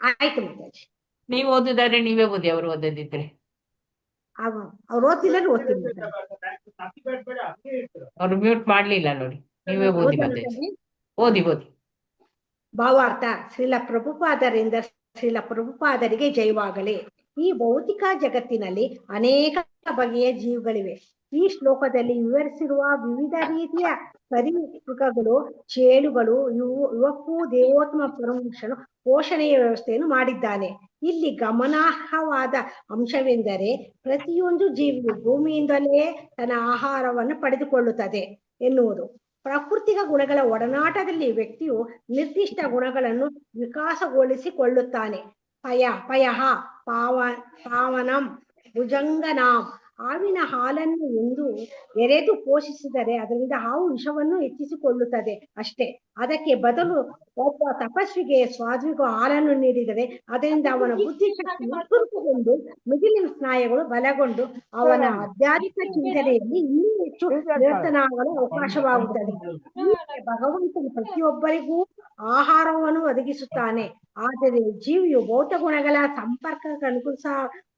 ಆಯ್ತು ಮಾತಾಜಿ. ನೀವು ಓದಿದಾರೆ ನೀವೇ ಓದಿ, ಅವರು ಓದದಿದ್ರೆ. ಅವ್ರು ಓದ್ತಿಲ್ಲ ಓದ್ತೀನಿ ಅವ್ರು ಮ್ಯೂಟ್ ಮಾಡ್ಲಿಲ್ಲ ನೋಡಿ, ನೀವೇ ಓದಿ ಮಾತಾಜಿ. ಓದಿ ಓದಿ. ಭಾವಾರ್ಥ. ಶ್ರೀಲ ಪ್ರಭುಪಾದರಿಂದ ಶ್ರೀಲ ಪ್ರಭುಪಾದರಿಗೆ ಜಯವಾಗಲಿ. ಈ ಭೌತಿಕ ಜಗತ್ತಿನಲ್ಲಿ ಅನೇಕ ಬಗೆಯ ಜೀವಗಳಿವೆ. ಈ ಶ್ಲೋಕದಲ್ಲಿ ವಿವರಿಸಿರುವ ವಿವಿಧ ರೀತಿಯ ಸರೀಸೃಪಗಳು, ಚೇಳುಗಳು, ಯುವಕ್ಕೂ ದೇವೋತ್ತಮ ಪರಮಪುರುಷನು ಪೋಷಣೆಯ ವ್ಯವಸ್ಥೆಯನ್ನು ಮಾಡಿದ್ದಾನೆ. ಇಲ್ಲಿ ಗಮನಾರ್ಹವಾದ ಅಂಶವೆಂದರೆ ಪ್ರತಿಯೊಂದು ಜೀವಿಯು ಭೂಮಿಯಿಂದಲೇ ತನ್ನ ಆಹಾರವನ್ನು ಪಡೆದುಕೊಳ್ಳುತ್ತದೆ ಎನ್ನುವುದು. ಪ್ರಾಕೃತಿಕ ಗುಣಗಳ ಒಡನಾಟದಲ್ಲಿ ವ್ಯಕ್ತಿಯು ನಿರ್ದಿಷ್ಟ ಗುಣಗಳನ್ನು ವಿಕಾಸಗೊಳಿಸಿಕೊಳ್ಳುತ್ತಾನೆ. ಪಯಃ ಪಾವನಂ ಭುಜಂಗನಾಂ. ಹಾವಿನ ಹಾಲನ್ನು ಎರೆದು ಪೋಷಿಸಿದರೆ ಅದರಿಂದ ಹಾವು ವಿಷವನ್ನು ಹೆಚ್ಚಿಸಿಕೊಳ್ಳುತ್ತದೆ ಅಷ್ಟೇ. ಅದಕ್ಕೆ ಬದಲು ಒಬ್ಬ ತಪಸ್ವಿಗೆ ಸ್ವಾದ್ವಿಗೂ ಹಾಲನ್ನು ನೀಡಿದರೆ ಅದರಿಂದ ಅವನ ಬುದ್ಧಿಶಕ್ತಿ ಉತ್ಪುಷ್ಟಗೊಂಡು ಮಿಗಿಲಿನ ಸ್ನಾಯುಗಳು ಬಲಗೊಂಡು ಅವನ ಆಧ್ಯಾತ್ಮಿಕ ಚಿಂತನೆಯಲ್ಲಿ ಇನ್ನೂ ಹೆಚ್ಚು ನಿರತನಾಗಲು ಅವಕಾಶವಾಗುತ್ತದೆ. ಭಗವಂತನು ಪ್ರತಿಯೊಬ್ಬರಿಗೂ ಆಹಾರವನ್ನು ಒದಗಿಸುತ್ತಾನೆ. ಆದರೆ ಜೀವಿಯು ಭೌತ ಗುಣಗಳ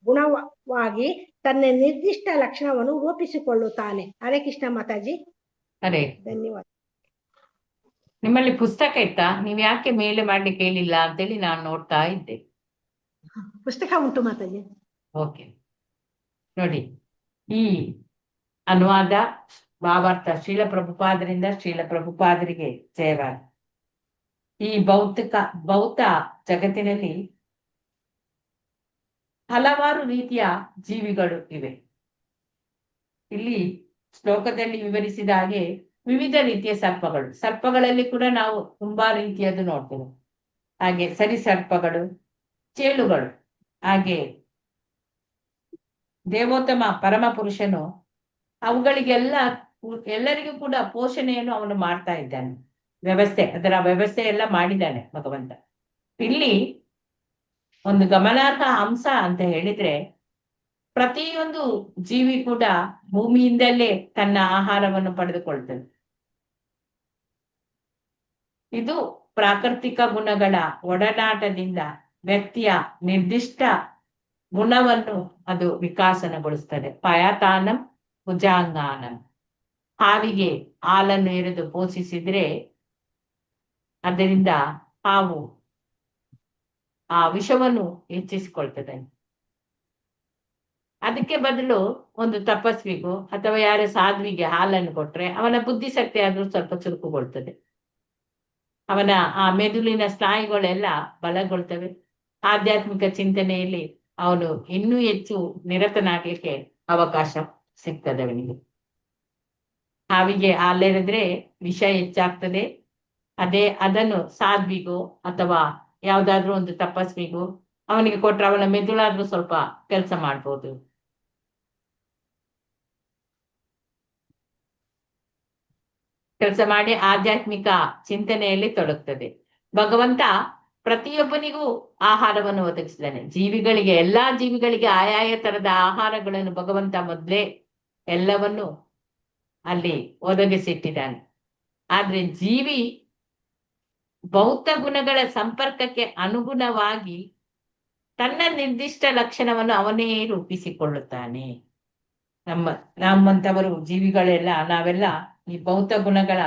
ಗುಣವಾಗಿ ತನ್ನ ನಿರ್ದಿಷ್ಟ ಲಕ್ಷಣವನ್ನು ರೂಪಿಸಿಕೊಳ್ಳುತ್ತಾನೆ. ಹರೇ ಕೃಷ್ಣ ಮಾತಾಜಿ. ಹರೇ. ಧನ್ಯವಾದ. ನಿಮ್ಮಲ್ಲಿ ಪುಸ್ತಕ ಇತ್ತಾ? ನೀವ್ ಯಾಕೆ ಮೇಲೆ ಮಾಡ್ಲಿಕ್ಕೆ ಹೇಳಿಲ್ಲ ಅಂತೇಳಿ ನಾನು ನೋಡ್ತಾ ಇದ್ದೆ. ಪುಸ್ತಕ ಉಂಟು ಮಾತಾಜಿ. ಓಕೆ ನೋಡಿ, ಈ ಅನುವಾದ ಭಾವಾರ್ಥ ಶ್ರೀಲ ಪ್ರಭುಪಾದರಿಂದ ಶ್ರೀಲ ಪ್ರಭುಪಾದರಿಗೆ ಜಯವಾದ. ಈ ಭೌತ ಜಗತ್ತಿನಲ್ಲಿ ಹಲವಾರು ರೀತಿಯ ಜೀವಿಗಳು ಇವೆ. ಇಲ್ಲಿ ಶ್ಲೋಕದಲ್ಲಿ ವಿವರಿಸಿದ ಹಾಗೆ ವಿವಿಧ ರೀತಿಯ ಸರ್ಪಗಳಲ್ಲಿ ಕೂಡ ನಾವು ತುಂಬಾ ರೀತಿಯದ್ದು ನೋಡ್ತೇವೆ. ಹಾಗೆ ಸರಿಸರ್ಪಗಳು, ಚೇಳುಗಳು, ಹಾಗೆ ದೇವೋತ್ತಮ ಪರಮ ಪುರುಷನು ಎಲ್ಲರಿಗೂ ಕೂಡ ಪೋಷಣೆಯನ್ನು ಅವನು ಮಾಡ್ತಾ ಇದ್ದಾನೆ. ಅದರ ವ್ಯವಸ್ಥೆ ಎಲ್ಲ ಮಾಡಿದ್ದಾನೆ ಭಗವಂತ. ಇಲ್ಲಿ ಒಂದು ಗಮನಾರ್ಹ ಅಂಶ ಅಂತ ಹೇಳಿದ್ರೆ, ಪ್ರತಿಯೊಂದು ಜೀವಿ ಕೂಡ ಭೂಮಿಯಿಂದಲೇ ತನ್ನ ಆಹಾರವನ್ನು ಪಡೆದುಕೊಳ್ತದೆ. ಇದು ಪ್ರಾಕೃತಿಕ ಗುಣಗಳ ಒಡನಾಟದಿಂದ ವ್ಯಕ್ತಿಯ ನಿರ್ದಿಷ್ಟ ಗುಣವನ್ನು ಅದು ವಿಕಾಸನಗೊಳಿಸ್ತದೆ. ಪಯತಾನಂ ಭುಜಾಂಗಾನಂ. ಹಾವಿಗೆ ಹಾಲನ್ನು ಎರೆದು ಪೋಷಿಸಿದ್ರೆ ಅದರಿಂದ ಹಾವು ಆ ವಿಷವನ್ನು ಹೆಚ್ಚಿಸಿಕೊಳ್ತದೆ. ಅದಕ್ಕೆ ಬದಲು ಒಂದು ತಪಸ್ವಿಗೂ ಅಥವಾ ಯಾರ ಸಾಧ್ವಿಗೆ ಹಾಲನ್ನು ಕೊಟ್ರೆ ಅವನ ಬುದ್ಧಿಶಕ್ತಿ ಆದ್ರೂ ಸ್ವಲ್ಪ ಚುರುಕುಗೊಳ್ತದೆ. ಅವನ ಆ ಮೆದುಳಿನ ಸ್ನಾಯುಗಳೆಲ್ಲ ಬಲಗೊಳ್ತವೆ. ಆಧ್ಯಾತ್ಮಿಕ ಚಿಂತನೆಯಲ್ಲಿ ಅವನು ಇನ್ನೂ ಹೆಚ್ಚು ನಿರತನಾಗ್ಲಿಕ್ಕೆ ಅವಕಾಶ ಸಿಗ್ತದೆ ಅವನಿಗೆ. ಹಾವಿಗೆ ಹಾಲೆರೆದ್ರೆ ವಿಷ ಹೆಚ್ಚಾಗ್ತದೆ. ಅದನ್ನು ಸಾಧ್ವಿಗೂ ಅಥವಾ ಯಾವ್ದಾದ್ರು ಒಂದು ತಪಸ್ವಿಗೂ ಅವನಿಗೆ ಕೊಟ್ರೆ ಅವನ ಮೆದುಳಾದ್ರೂ ಸ್ವಲ್ಪ ಕೆಲಸ ಮಾಡ್ಬೋದು. ಕೆಲಸ ಮಾಡಿ ಆಧ್ಯಾತ್ಮಿಕ ಚಿಂತನೆಯಲ್ಲಿ ತೊಡಗ್ತದೆ. ಭಗವಂತ ಪ್ರತಿಯೊಬ್ಬನಿಗೂ ಆಹಾರವನ್ನು ಒದಗಿಸಿದ್ದಾನೆ. ಎಲ್ಲಾ ಜೀವಿಗಳಿಗೆ ಆಯಾಯ ತರದ ಆಹಾರಗಳನ್ನು ಭಗವಂತ ಮೊದಲೇ ಎಲ್ಲವನ್ನು ಅಲ್ಲಿ ಒದಗಿಸಿಟ್ಟಿದ್ದಾನೆ. ಆದ್ರೆ ಜೀವಿ ಭೌತ ಗುಣಗಳ ಸಂಪರ್ಕಕ್ಕೆ ಅನುಗುಣವಾಗಿ ತನ್ನ ನಿರ್ದಿಷ್ಟ ಲಕ್ಷಣವನ್ನು ಅವನೇ ರೂಪಿಸಿಕೊಳ್ಳುತ್ತಾನೆ. ನಮ್ಮಂತವರು ಜೀವಿಗಳೆಲ್ಲ ನಾವೆಲ್ಲ ಈ ಭೌತ ಗುಣಗಳ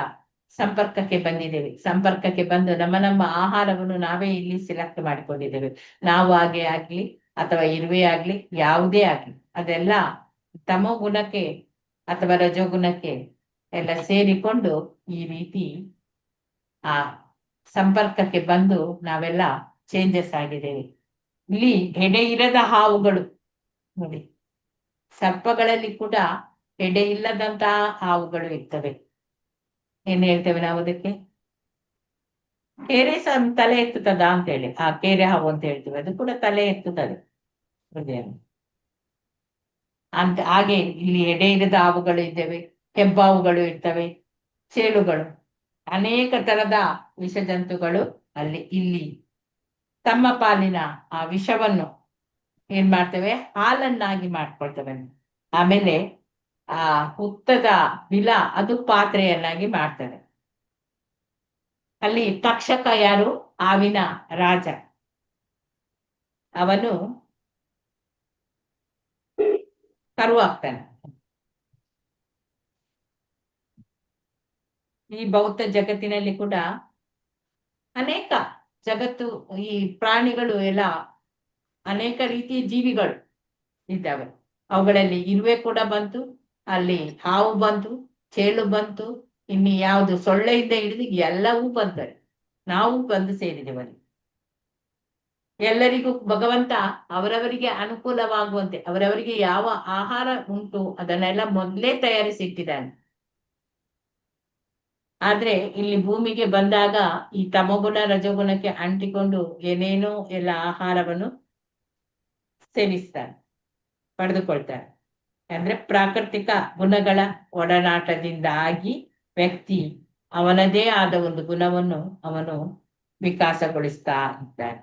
ಸಂಪರ್ಕಕ್ಕೆ ಬಂದಿದ್ದೇವೆ. ಸಂಪರ್ಕಕ್ಕೆ ಬಂದು ನಮ್ಮ ಆಹಾರವನ್ನು ನಾವೇ ಇಲ್ಲಿ ಸಿಲೆಕ್ಟ್ ಮಾಡಿಕೊಂಡಿದ್ದೇವೆ. ನಾವು ಹಾಗೆ ಆಗ್ಲಿ ಅಥವಾ ಇರುವೆ ಆಗ್ಲಿ ಯಾವುದೇ ಆಗ್ಲಿ ಅದೆಲ್ಲ ತಮೋ ಗುಣಕ್ಕೆ ಅಥವಾ ರಜೋಗುಣಕ್ಕೆ ಎಲ್ಲ ಸೇರಿಕೊಂಡು ಈ ರೀತಿ ಆ ಸಂಪರ್ಕಕ್ಕೆ ಬಂದು ನಾವೆಲ್ಲ ಚೇಂಜಸ್ ಆಗಿದ್ದೇವೆ. ಇಲ್ಲಿ ಹೆಡೆ ಇರದ ಹಾವುಗಳು ನೋಡಿ, ಸರ್ಪಗಳಲ್ಲಿ ಕೂಡ ಹೆಡೆ ಇಲ್ಲದಂತಹ ಹಾವುಗಳು ಇರ್ತವೆ. ಏನ್ ಹೇಳ್ತೇವೆ ನಾವು ಅದಕ್ಕೆ? ಕೇರೆ ತಲೆ ಎತ್ತುತ್ತದ ಅಂತ ಹೇಳಿ ಆ ಕೇರೆ ಹಾವು ಅಂತ ಹೇಳ್ತೀವಿ. ಅದು ಕೂಡ ತಲೆ ಎತ್ತುತ್ತದೆ ಅಂತ. ಹಾಗೆ ಇಲ್ಲಿ ಎಡೆ ಇರದ ಹಾವುಗಳು ಇದ್ದೇವೆ, ಹೆಬ್ಬಾವುಗಳು ಇರ್ತವೆ, ಚೇಳುಗಳು, ಅನೇಕ ತರದ ವಿಷಜಂತುಗಳು ಇಲ್ಲಿ ತಮ್ಮ ಪಾಲಿನ ಆ ವಿಷವನ್ನು ಏನ್ ಮಾಡ್ತೇವೆ, ಹಾಲನ್ನಾಗಿ ಮಾಡ್ಕೊಳ್ತೇವೆ. ಆಮೇಲೆ ಆ ಹುತ್ತದ ಬಿಲ ಅದು ಪಾತ್ರೆಯನ್ನಾಗಿ ಮಾಡ್ತದೆ. ಅಲ್ಲಿ ತಕ್ಷಕ ಯಾರು? ಹಾವಿನ ರಾಜ. ಅವನು ಕರುವಾಗ್ತಾನೆ. ಈ ಭೌತ ಜಗತ್ತಿನಲ್ಲಿ ಕೂಡ ಅನೇಕ ಜಗತ್ತು, ಈ ಪ್ರಾಣಿಗಳು ಎಲ್ಲ ಅನೇಕ ರೀತಿಯ ಜೀವಿಗಳು ಇದ್ದಾವೆ. ಅವುಗಳಲ್ಲಿ ಇರುವೆ ಕೂಡ ಬಂತು, ಅಲ್ಲಿ ಹಾವು ಬಂತು, ಚೇಳು ಬಂತು, ಇನ್ನು ಯಾವುದು ಸೊಳ್ಳೆಯಿಂದ ಹಿಡಿದು ಎಲ್ಲವೂ ಬಂದರೆ ನಾವು ಬಂದು ಸೇರಿದೆವು. ಎಲ್ಲರಿಗೂ ಭಗವಂತ ಅವರವರಿಗೆ ಅನುಕೂಲವಾಗುವಂತೆ ಅವರವರಿಗೆ ಯಾವ ಆಹಾರ ಉಂಟು ಅದನ್ನೆಲ್ಲ ಮೊದಲೇ ತಯಾರಿಸಿಟ್ಟಿದ್ದಾನೆ. ಆದ್ರೆ ಇಲ್ಲಿ ಭೂಮಿಗೆ ಬಂದಾಗ ಈ ತಮಗುಣ ರಜೋಗುಣಕ್ಕೆ ಅಂಟಿಕೊಂಡು ಏನೇನೋ ಎಲ್ಲ ಆಹಾರವನ್ನು ಸೇವಿಸ್ತಾನೆ, ಪಡೆದುಕೊಳ್ತಾರೆ. ಅಂದ್ರೆ ಪ್ರಾಕೃತಿಕ ಗುಣಗಳ ಒಡನಾಟದಿಂದಾಗಿ ವ್ಯಕ್ತಿ ಅವನದೇ ಆದ ಒಂದು ಗುಣವನ್ನು ಅವನು ವಿಕಾಸಗೊಳಿಸ್ತಾ ಇದ್ದಾನೆ.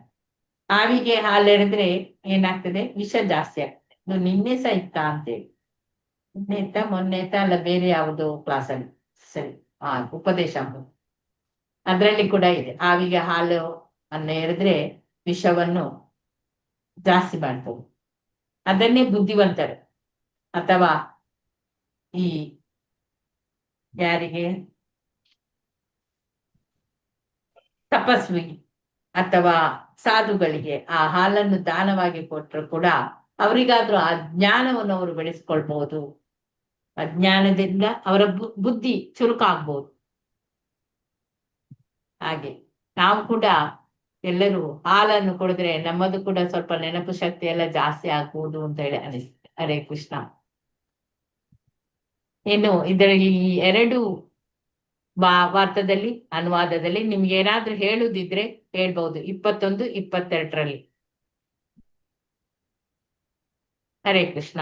ಹಾವಿಗೆ ಹಾಲೆರೆದ್ರೆ ಏನಾಗ್ತದೆ? ವಿಷ ಜಾಸ್ತಿ ಆಗ್ತದೆ. ಇದು ನಿನ್ನೆ ಸಹ ಇತ್ತ ಅಂತೇಳಿ, ಮೊನ್ನೆ ಅಲ್ಲ, ಬೇರೆ ಯಾವುದು ಕ್ಲಾಸಲ್ಲಿ ಸರಿ ಉಪದೇಶ ಅದ್ರಲ್ಲಿ ಕೂಡ ಇದೆ. ಹಾವಿಗೆ ಹಾಲು ಅನ್ನು ಎರೆದ್ರೆ ವಿಷವನ್ನು ಜಾಸ್ತಿ ಮಾಡ್ತವೆ. ಅದನ್ನೇ ಬುದ್ಧಿವಂತರು ಅಥವಾ ಈ ಯಾರಿಗೆ ತಪಸ್ವಿ ಅಥವಾ ಸಾಧುಗಳಿಗೆ ಆ ಹಾಲನ್ನು ದಾನವಾಗಿ ಕೊಟ್ಟರು ಕೂಡ ಅವರಿಗಾದ್ರೂ ಆ ಜ್ಞಾನವನ್ನು ಅವರು ಬೆಳೆಸ್ಕೊಳ್ಬಹುದು. ಅಜ್ಞಾನದಿಂದ ಅವರ ಬುದ್ಧಿ ಚುರುಕಾಗ್ಬೋದು. ಹಾಗೆ ನಾವು ಕೂಡ ಎಲ್ಲರೂ ಹಾಲನ್ನು ಕುಡಿದ್ರೆ ನಮ್ಮದು ಕೂಡ ಸ್ವಲ್ಪ ನೆನಪು ಶಕ್ತಿ ಎಲ್ಲ ಜಾಸ್ತಿ ಆಗ್ಬೋದು ಅಂತ ಹೇಳಿ ಅನಿಸ್ತದೆ. ಹರೇ ಕೃಷ್ಣ. ಇನ್ನು ಇದರಲ್ಲಿ ಈ ಎರಡು ವಾರ್ತಾದಲ್ಲಿ ಅನುವಾದದಲ್ಲಿ ನಿಮ್ಗೆ ಏನಾದ್ರೂ ಹೇಳುದಿದ್ರೆ ಹೇಳ್ಬಹುದು. 21, 22ರಲ್ಲಿ. ಹರೇ ಕೃಷ್ಣ.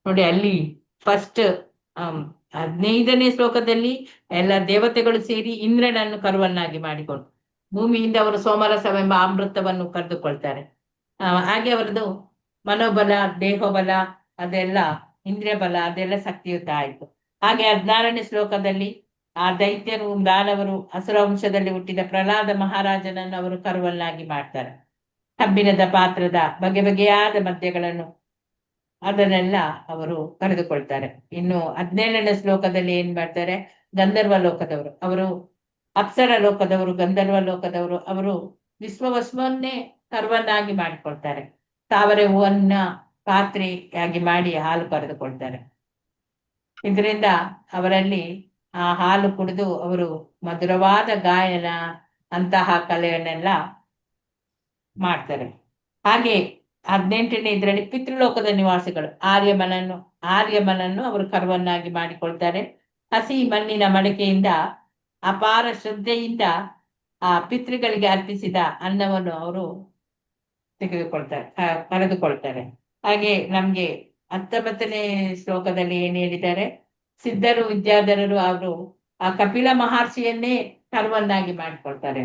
ನೋಡಿ ಅಲ್ಲಿ ಫಸ್ಟ್ 15ನೇ ಶ್ಲೋಕದಲ್ಲಿ ಎಲ್ಲ ದೇವತೆಗಳು ಸೇರಿ ಇಂದ್ರನನ್ನು ಕರುವನ್ನಾಗಿ ಮಾಡಿಕೊಂಡು ಭೂಮಿಯಿಂದ ಅವರು ಸೋಮರಸವೆಂಬ ಅಮೃತವನ್ನು ಕರೆದುಕೊಳ್ತಾರೆ. ಹಾಗೆ ಅವರದು ಮನೋಬಲ, ದೇಹಬಲ, ಅದೆಲ್ಲ ಇಂದ್ರಿಯ ಬಲ, ಅದೆಲ್ಲ ಶಕ್ತಿಯುತ ಆಯ್ತು. ಹಾಗೆ 16ನೇ ಶ್ಲೋಕದಲ್ಲಿ ಆ ದೈತ್ಯರು, ದಾನವರು, ಅಸುರ ವಂಶದಲ್ಲಿ ಹುಟ್ಟಿದ ಪ್ರಹ್ಲಾದ ಮಹಾರಾಜನನ್ನು ಅವರು ಕರುವನ್ನಾಗಿ ಮಾಡ್ತಾರೆ. ಕಬ್ಬಿಣದ ಪಾತ್ರದ ಬಗೆ ಬಗೆಯಾದ ಮದ್ಯಗಳನ್ನು ಅದನ್ನೆಲ್ಲ ಅವರು ಕರೆದುಕೊಳ್ತಾರೆ. ಇನ್ನು 17ನೇ ಶ್ಲೋಕದಲ್ಲಿ ಏನ್ ಮಾಡ್ತಾರೆ? ಗಂಧರ್ವ ಲೋಕದವರು, ಅವರು ಅಪ್ಸರ ಲೋಕದವರು, ಗಂಧರ್ವ ಲೋಕದವರು, ಅವರು ವಿಶ್ವವಸ್ವನ್ನೇ ಕರುವನ್ನಾಗಿ ಮಾಡಿಕೊಳ್ತಾರೆ. ತಾವರೆ ಹೂವನ್ನ ಪಾತ್ರೆಯಾಗಿ ಮಾಡಿ ಹಾಲು ಕರೆದುಕೊಳ್ತಾರೆ. ಇದರಿಂದ ಅವರಲ್ಲಿ ಆ ಹಾಲು ಕುಡಿದು ಅವರು ಮಧುರವಾದ ಗಾಯನ ಅಂತಹ ಕಲೆಯನ್ನೆಲ್ಲ ಮಾಡ್ತಾರೆ. ಹಾಗೆ 18ನೇ ಇದರಲ್ಲಿ ಪಿತೃಲೋಕದ ನಿವಾಸಿಗಳು ಆರ್ಯಮನನ್ನು ಅವರು ಕರುವನ್ನಾಗಿ ಮಾಡಿಕೊಳ್ತಾರೆ. ಹಸಿ ಮಣ್ಣಿನ ಮಡಕೆಯಿಂದ ಅಪಾರ ಶ್ರದ್ಧೆಯಿಂದ ಆ ಪಿತೃಗಳಿಗೆ ಅರ್ಪಿಸಿದ ಅನ್ನವನ್ನು ಅವರು ಕರೆದುಕೊಳ್ತಾರೆ. ಹಾಗೆ ನಮ್ಗೆ 19ನೇ ಶ್ಲೋಕದಲ್ಲಿ ಏನ್ ಹೇಳಿದ್ದಾರೆ? ಸಿದ್ಧರು, ವಿದ್ಯಾಧರರು ಅವರು ಆ ಕಪಿಲ ಮಹರ್ಷಿಯನ್ನೇ ಕರುವನ್ನಾಗಿ ಮಾಡಿಕೊಳ್ತಾರೆ.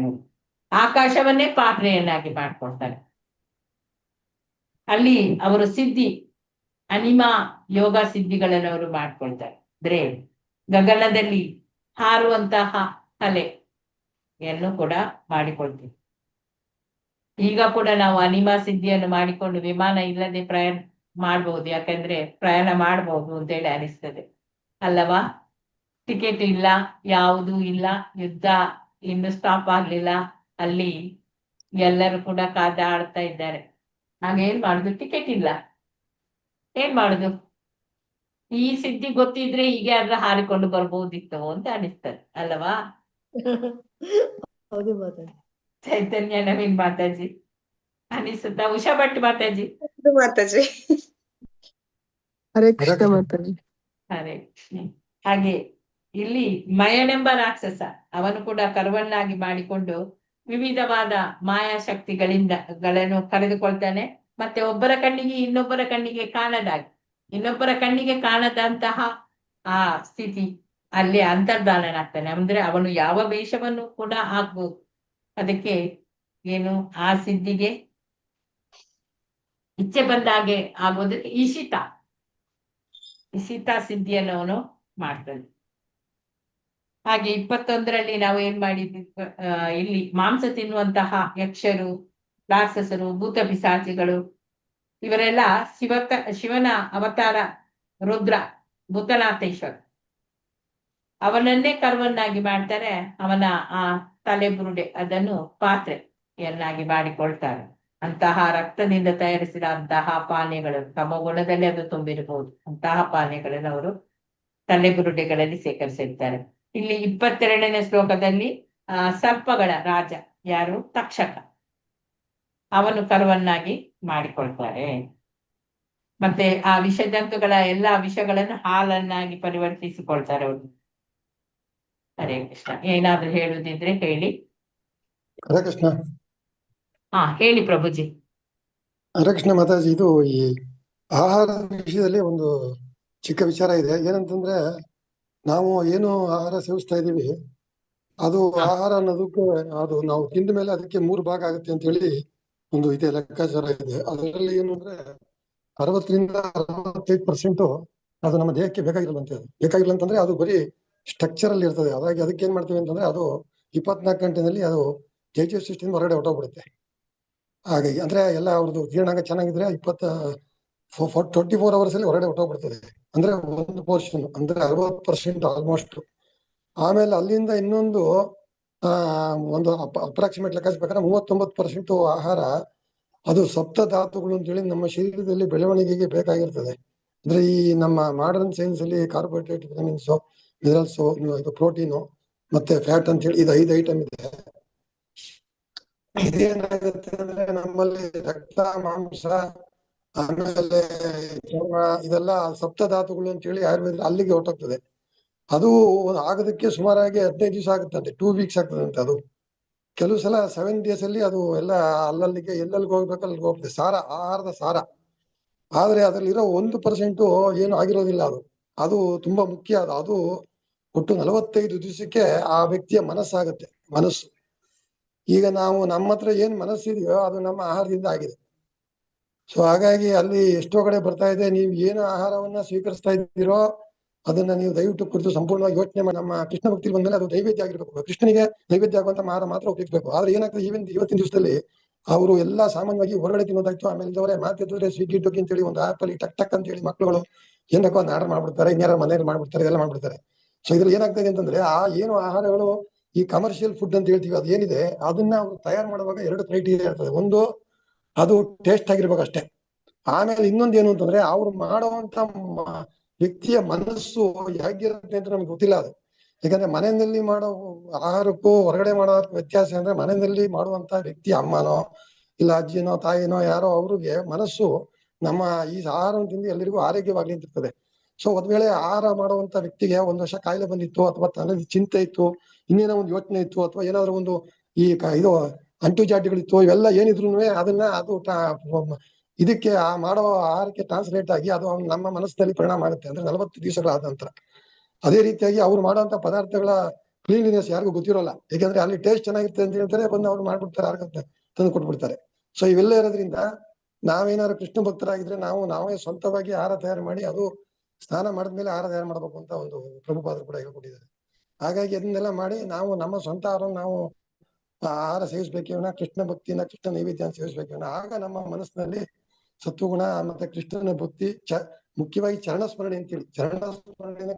ಆಕಾಶವನ್ನೇ ಪಾತ್ರೆಯನ್ನಾಗಿ ಮಾಡ್ಕೊಳ್ತಾರೆ. ಅಲ್ಲಿ ಅವರು ಸಿದ್ಧಿ, ಅನಿಮಾ ಯೋಗ ಸಿದ್ಧಿಗಳನ್ನು ಅವರು ಮಾಡ್ಕೊಳ್ತಾರೆ. ಅಂದ್ರೆ ಗಗನದಲ್ಲಿ ಹಾರುವಂತಹ ಕಲೆಯನ್ನು ಕೂಡ ಮಾಡಿಕೊಳ್ತೀವಿ. ಈಗ ಕೂಡ ನಾವು ಅನಿಮಾ ಸಿದ್ಧಿಯನ್ನು ಮಾಡಿಕೊಂಡು ವಿಮಾನ ಇಲ್ಲದೆ ಪ್ರಯಾಣ ಮಾಡಬಹುದು. ಯಾಕಂದ್ರೆ ಪ್ರಯಾಣ ಮಾಡಬಹುದು ಅಂತ ಹೇಳಿ ಅನಿಸ್ತದೆ ಅಲ್ಲವಾ? ಟಿಕೆಟ್ ಇಲ್ಲ, ಯಾವುದೂ ಇಲ್ಲ, ಯುದ್ಧ ಇನ್ನು ಸ್ಟಾಪ್ ಆಗ್ಲಿಲ್ಲ, ಅಲ್ಲಿ ಎಲ್ಲರೂ ಕೂಡ ಕಾದಾಡ್ತಾ ಇದ್ದಾರೆ. ಹಾಗೇನ್ ಮಾಡುದು? ಟಿಕೆಟ್ ಇಲ್ಲ, ಏನ್ ಮಾಡುದು? ಈ ಸಿದ್ಧಿ ಗೊತ್ತಿದ್ರೆ ಈಗ ಅದ್ರ ಹಾರಿಕೊಂಡು ಬರ್ಬೋದಿತ್ತು ಅಂತ ಅನಿಸ್ತದೆ ಅಲ್ಲವಾ? ಹೌದು ಮಾತಾಜಿ. ಚೈತನ್ಯ ನವೀನ್ ಮಾತಾಜಿ ಅನಿಸುತ್ತಾ? ಉಷಾ ಭಟ್ ಮಾತಾಜಿ. ಮಾತಾಜಿ. ಹರೇ ಕೃಷ್ಣ ಮಾತಾಜಿ. ಹರೇ ಕೃಷ್ಣ. ಹಾಗೆ ಇಲ್ಲಿ ಮಯನೆಂಬ ರಾಕ್ಷಸ, ಅವನು ಕೂಡ ಕರುವನ್ನಾಗಿ ಮಾಡಿಕೊಂಡು ವಿವಿಧವಾದ ಮಾಯಾಶಕ್ತಿಗಳಿಂದ ಕರೆದುಕೊಳ್ತಾನೆ. ಮತ್ತೆ ಒಬ್ಬರ ಕಣ್ಣಿಗೆ ಇನ್ನೊಬ್ಬರ ಕಣ್ಣಿಗೆ ಕಾಣದಂತಹ ಆ ಸ್ಥಿತಿ ಅಲ್ಲಿ ಅಂತರ್ಧಾನನಾಗ್ತಾನೆ. ಅಂದ್ರೆ ಅವನು ಯಾವ ವೇಷವನ್ನು ಕೂಡ ಹಾಕ್ಬೋದು. ಅದಕ್ಕೆ ಏನು ಆ ಸಿದ್ಧಿಗೆ ಇಚ್ಛೆ ಬಂದ ಹಾಗೆ ಆಗೋದಕ್ಕೆ ಇಶಿತ ಸಿದ್ಧಿಯನ್ನು ಅವನು ಮಾಡ್ತಾನೆ. ಹಾಗೆ 21ರಲ್ಲಿ ನಾವು ಏನ್ ಮಾಡಿದ್ವಿ, ಇಲ್ಲಿ ಮಾಂಸ ತಿನ್ನುವಂತಹ ಯಕ್ಷರು, ರಾಕ್ಷಸರು, ಭೂತ ಪಿಶಾಚಿಗಳು ಇವರೆಲ್ಲ ಶಿವನ ಅವತಾರ ರುದ್ರ ಭೂತನಾಥೇಶ್ವರ. ಅವನನ್ನೇ ಕರುವನ್ನಾಗಿ ಮಾಡ್ತಾರೆ. ಅವನ ಆ ತಲೆ ಬುರುಡೆ ಅದನ್ನು ಪಾತ್ರೆಯನ್ನಾಗಿ ಮಾಡಿಕೊಳ್ತಾರೆ. ಅಂತಹ ರಕ್ತದಿಂದ ತಯಾರಿಸಿದ ಅಂತಹ ಪಾನೀಯಗಳು, ತಮ್ಮ ಗುಣದಲ್ಲಿ ಅದು ತುಂಬಿರಬಹುದು, ಅಂತಹ ಪಾನೀಯಗಳನ್ನು ಅವರು ತಲೆ ಬುರುಡೆಗಳಲ್ಲಿ ಸೇಕರಿಸಿರ್ತಾರೆ. ಇಲ್ಲಿ 22ನೇ ಶ್ಲೋಕದಲ್ಲಿ ಸರ್ಪಗಳ ರಾಜ ಯಾರು, ತಕ್ಷಕ, ಅವನು ಕರುವನ್ನಾಗಿ ಮಾಡಿಕೊಳ್ತಾರೆ. ಮತ್ತೆ ಆ ವಿಷಜಂತುಗಳ ಎಲ್ಲಾ ವಿಷಗಳನ್ನು ಹಾಲನ್ನಾಗಿ ಪರಿವರ್ತಿಸಿಕೊಳ್ತಾರೆ ಅವರು. ಹರೇ ಕೃಷ್ಣ. ಏನಾದ್ರೂ ಹೇಳುದಿದ್ರೆ ಹೇಳಿ. ಹರೇ ಕೃಷ್ಣ. ಹೇಳಿ ಪ್ರಭುಜಿ. ಹರೇ ಕೃಷ್ಣ ಮಾತಾಜಿ, ಇದು ಈ ಆಹಾರದ ವಿಷಯದಲ್ಲಿ ಒಂದು ಚಿಕ್ಕ ವಿಚಾರ ಇದೆ. ಏನಂತಂದ್ರೆ, ನಾವು ಏನು ಆಹಾರ ಸೇವಿಸ್ತಾ ಇದೀವಿ ಅದು ಆಹಾರ ಅನ್ನೋದಕ್ಕೆ ಅದು ನಾವು ತಿಂದ ಮೇಲೆ ಅದಕ್ಕೆ 3 ಭಾಗ ಆಗುತ್ತೆ ಅಂತ ಹೇಳಿ ಒಂದು ಇದೆ, ಲೆಕ್ಕಾಚಾರ ಇದೆ. ಅದರಲ್ಲಿ ಏನು ಅಂದ್ರೆ 60ರಿಂದ 65% ಅದು ನಮ್ಮ ದೇಹಕ್ಕೆ ಬೇಕಾಗಿರಲ್ಲಂತೆ. ಅದು ಬೇಕಾಗಿಲ್ಲ ಅಂತಂದ್ರೆ ಅದು ಬರೀ ಸ್ಟ್ರಕ್ಚರ್ ಅಲ್ಲಿ ಇರ್ತದೆ. ಹಾಗಾಗಿ ಅದಕ್ಕೆ ಏನ್ ಮಾಡ್ತೀವಿ ಅಂತಂದ್ರೆ ಅದು 24 ಗಂಟೆನಲ್ಲಿ ಅದು ಡೈಜೆಸ್ಟ್ ಸಿಸ್ಟಮ್ ಹೊರಗಡೆ ಹೊರಟೋಗ್ಬಿಡುತ್ತೆ. ಹಾಗಾಗಿ ಅಂದ್ರೆ ಎಲ್ಲ ಅವ್ರದ್ದು ಜೀರ್ಣಾಂಗ ಚೆನ್ನಾಗಿದ್ರೆ 24 ಅವರ್ಸ್ ಅಲ್ಲಿ ಹೊರಗಡೆ ಹೊರಟೋಗ್ಬಿಡ್ತದೆ. ಅಂದ್ರೆ ಒಂದು ಪೋರ್ಷನ್ ಅಂದ್ರೆ 60% ಆಲ್ಮೋಸ್ಟ್. ಆಮೇಲೆ ಅಲ್ಲಿಂದ ಇನ್ನೊಂದು ಒಂದು ಅಪ್ರಾಕ್ಸಿಮೇಟ್ ಲೆಕ್ಕಾಚಾರ ಪ್ರಕಾರ 39% ಆಹಾರ ಅದು ಸಪ್ತ ಧಾತುಗಳು ಅಂತೇಳಿ ನಮ್ಮ ಶರೀರದಲ್ಲಿ ಬೆಳವಣಿಗೆಗೆ ಬೇಕಾಗಿರ್ತದೆ. ಅಂದ್ರೆ ಈ ನಮ್ಮ ಮಾಡರ್ನ್ ಸೈನ್ಸ್ ಅಲ್ಲಿ ಕಾರ್ಬೋಹೈಡ್ರೇಟ್, ವಿಟಮಿನ್ಸ್, ಮಿನರಲ್ಸ್, ಇದು ಪ್ರೋಟೀನು ಮತ್ತೆ ಫ್ಯಾಟ್ ಅಂತ ಹೇಳಿ ಇದು 5 ಐಟಮ್ ಇದೆ. ಇದೇನಾಗುತ್ತೆ ಅಂದ್ರೆ ನಮ್ಮಲ್ಲಿ ರಕ್ತ, ಮಾಂಸ, ಆಮೇಲೆ ಚರ್ಮ ಇದೆಲ್ಲ ಸಪ್ತ ಧಾತುಗಳು ಅಂತ ಹೇಳಿ ಆಯುರ್ವೇದ ಅಲ್ಲಿಗೆ ಹೊರಟೋಗ್ತದೆ. ಅದು ಆಗೋದಕ್ಕೆ ಸುಮಾರಾಗಿ 15 ದಿವಸ ಆಗುತ್ತಂತೆ, 2 ವೀಕ್ಸ್ ಆಗ್ತದಂತೆ. ಅದು ಕೆಲವು ಸಲ 7 ಡೇಸ್ ಅಲ್ಲಿ ಅದು ಎಲ್ಲ ಅಲ್ಲಲ್ಲಿಗೆ ಎಲ್ಲೆಲ್ಲಿಗೆ ಹೋಗ್ಬೇಕು ಅಲ್ಲಿಗೆ ಹೋಗ್ತದೆ. ಸಾರ, ಆಹಾರದ ಸಾರ. ಆದ್ರೆ ಅದ್ರಲ್ಲಿರೋ 1% ಏನು ಆಗಿರೋದಿಲ್ಲ. ಅದು ತುಂಬಾ ಮುಖ್ಯ. ಅದು ಒಟ್ಟು 45 ದಿವಸಕ್ಕೆ ಆ ವ್ಯಕ್ತಿಯ ಮನಸ್ಸಾಗುತ್ತೆ, ಮನಸ್ಸು. ಈಗ ನಾವು ನಮ್ಮ ಹತ್ರ ಏನ್ ಮನಸ್ಸಿದೆಯೋ ಅದು ನಮ್ಮ ಆಹಾರದಿಂದ ಆಗಿದೆ. ಸೊ ಹಾಗಾಗಿ ಅಲ್ಲಿ ಎಷ್ಟೋ ಕಡೆ ಬರ್ತಾ ಇದೆ, ನೀವು ಏನು ಆಹಾರವನ್ನ ಸ್ವೀಕರಿಸ್ತಾ ಇದ್ದೀರೋ ಅದನ್ನ ನೀವು ದಯವಿಟ್ಟು ಕುರಿತು ಸಂಪೂರ್ಣವಾಗಿ ಯೋಚನೆ ಮಾಡಿ. ನಮ್ಮ ಕೃಷ್ಣ ಭಕ್ತಿ ಬಂದ್ಮೇಲೆ ಅದು ನೈವೇದ್ಯ ಆಗಿರ್ಬೇಕು. ಕೃಷ್ಣನಿಗೆ ನೈವೇದ್ಯ ಆಗುವಂತ ಆಹಾರ ಮಾತ್ರ ಉಪಯೋಗಿಸಬೇಕು. ಆದ್ರೆ ಏನಾಗ್ತದೆ, ಇವತ್ತಿನ ದಿವಸದಲ್ಲಿ ಅವರು ಎಲ್ಲಾ ಸಾಮಾನ್ಯವಾಗಿ ಹೊರಗಡೆ ತಿನ್ನೋದಾಯ್ತು. ಆಮೇಲೆ ಇದ್ದವರೇ ಮಾತಿದ್ರೆ ಸ್ವಿಗ್ಗಿ ಟೊಕ್ಕಿ ಅಂತೇಳಿ ಒಂದು ಆಪ್ ಅಲ್ಲಿ ಟಕ್ ಅಂತ ಹೇಳಿ ಮಕ್ಕಳುಗಳು ಏನಕ್ಕೋ ಒಂದು ಆರ್ಡರ್ ಮಾಡ್ಬಿಡ್ತಾರೆ, ಇನ್ಯಾರ ಮನೇಲಿ ಮಾಡ್ಬಿಡ್ತಾರೆ, ಎಲ್ಲ ಮಾಡ್ಬಿಡ್ತಾರೆ. ಸೊ ಇದ್ರಲ್ಲಿ ಏನಾಗ್ತದೆ ಅಂತಂದ್ರೆ ಆ ಏನು ಆಹಾರಗಳು ಈ ಕಮರ್ಷಿಯಲ್ ಫುಡ್ ಅಂತ ಹೇಳ್ತೀವಿ ಅದು ಏನಿದೆ ಅದನ್ನ ಅವ್ರು ತಯಾರು ಮಾಡುವಾಗ 2 ಕ್ರೈಟೀರಿಯಾ ಇರ್ತದೆ. ಒಂದು, ಅದು ಟೇಸ್ಟ್ ಆಗಿರ್ಬೇಕು ಅಷ್ಟೇ. ಆಮೇಲೆ ಇನ್ನೊಂದು ಏನು ಅಂತಂದ್ರೆ ಅವ್ರು ಮಾಡುವಂತ ವ್ಯಕ್ತಿಯ ಮನಸ್ಸು ಹೇಗಿರುತ್ತೆ ಅಂತ ನಮ್ಗೆ ಗೊತ್ತಿಲ್ಲ. ಅದು ಯಾಕಂದ್ರೆ ಮನೆಯಲ್ಲಿ ಮಾಡೋ ಆಹಾರಕ್ಕೂ ಹೊರಗಡೆ ಮಾಡೋ ವ್ಯತ್ಯಾಸ ಅಂದ್ರೆ, ಮನೆಯಲ್ಲಿ ಮಾಡುವಂತ ವ್ಯಕ್ತಿ ಅಮ್ಮನೋ ಇಲ್ಲ ಅಜ್ಜಿನೋ ತಾಯಿನೋ ಯಾರೋ ಅವ್ರಿಗೆ ಮನಸ್ಸು ನಮ್ಮ ಈ ಆಹಾರವನ್ನು ತಿಂದು ಎಲ್ಲರಿಗೂ ಆರೋಗ್ಯವಾಗ್ಲಿ ಅಂತ ಇರ್ತದೆ. ಸೊ ಒಂದ್ ವೇಳೆ ಆಹಾರ ಮಾಡುವಂತ ವ್ಯಕ್ತಿಗೆ 1 ವರ್ಷ ಕಾಯಿಲೆ ಬಂದಿತ್ತು, ಅಥವಾ ತನ್ನಲ್ಲಿ ಚಿಂತೆ ಇತ್ತು, ಇನ್ನೇನೋ ಒಂದು ಯೋಚನೆ ಇತ್ತು, ಅಥವಾ ಏನಾದ್ರು ಒಂದು ಈ ಇದು ಅಂಟು ಜಾಟಿಗಳಿತ್ತು, ಇವೆಲ್ಲ ಏನಿದ್ರು ಅದನ್ನ ಅದು ಇದಕ್ಕೆ ಮಾಡೋ ಆಹಾರಕ್ಕೆ ಟ್ರಾನ್ಸ್ಲೇಟ್ ಆಗಿ ಅದು ನಮ್ಮ ಮನಸ್ಸಿನಲ್ಲಿ ಪರಿಣಾಮ ಆಗುತ್ತೆ. ಅಂದ್ರೆ 40 ದಿವಸಗಳಾದ ನಂತರ. ಅದೇ ರೀತಿಯಾಗಿ ಅವ್ರು ಮಾಡುವಂತ ಪದಾರ್ಥಗಳ ಕ್ಲೀನ್ಲಿನೆಸ್ ಯಾರಿಗೂ ಗೊತ್ತಿರೋಲ್ಲ. ಯಾಕಂದ್ರೆ ಅಲ್ಲಿ ಟೇಸ್ಟ್ ಚೆನ್ನಾಗಿರುತ್ತೆ ಅಂತ ಹೇಳ್ತಾರೆ, ಬಂದು ಅವ್ರು ಮಾಡ್ಬಿಡ್ತಾರೆ, ಆಗುತ್ತೆ ತಂದು ಕೊಟ್ಬಿಡ್ತಾರೆ. ಸೊ ಇವೆಲ್ಲ ಇರೋದ್ರಿಂದ ನಾವೇನಾದ್ರು ಕೃಷ್ಣ ಭಕ್ತರಾಗಿದ್ರೆ ನಾವೇ ಸ್ವಂತವಾಗಿ ಆಹಾರ ತಯಾರು ಮಾಡಿ, ಅದು ಸ್ನಾನ ಮಾಡಿದ್ಮೇಲೆ ಆಹಾರ ತಯಾರು ಮಾಡ್ಬೇಕು ಅಂತ ಒಂದು ಪ್ರಭುಪಾದರು ಕೂಡ ಹೇಳ್ಕೊಟ್ಟಿದ್ದಾರೆ. ಹಾಗಾಗಿ ಅದನ್ನೆಲ್ಲ ಮಾಡಿ ನಾವು ನಮ್ಮ ಸ್ವಂತ ಆಹಾರ ನಾವು ಆಹಾರ ಸೇವಿಸ್ಬೇಕೇವನ, ಕೃಷ್ಣ ಭಕ್ತಿನ, ಕೃಷ್ಣ ನೈವೇದ್ಯ ಸೇವಿಸ್ಬೇಕೇವನ. ಆಗ ನಮ್ಮ ಮನಸ್ಸಿನಲ್ಲಿ ಸತ್ವಗುಣ ಮತ್ತೆ ಕೃಷ್ಣನ ಭಕ್ತಿ, ಮುಖ್ಯವಾಗಿ ಚರಣ ಸ್ಮರಣೆ ಅಂತೇಳಿ, ಚರಣ ಸ್ಮರಣೆ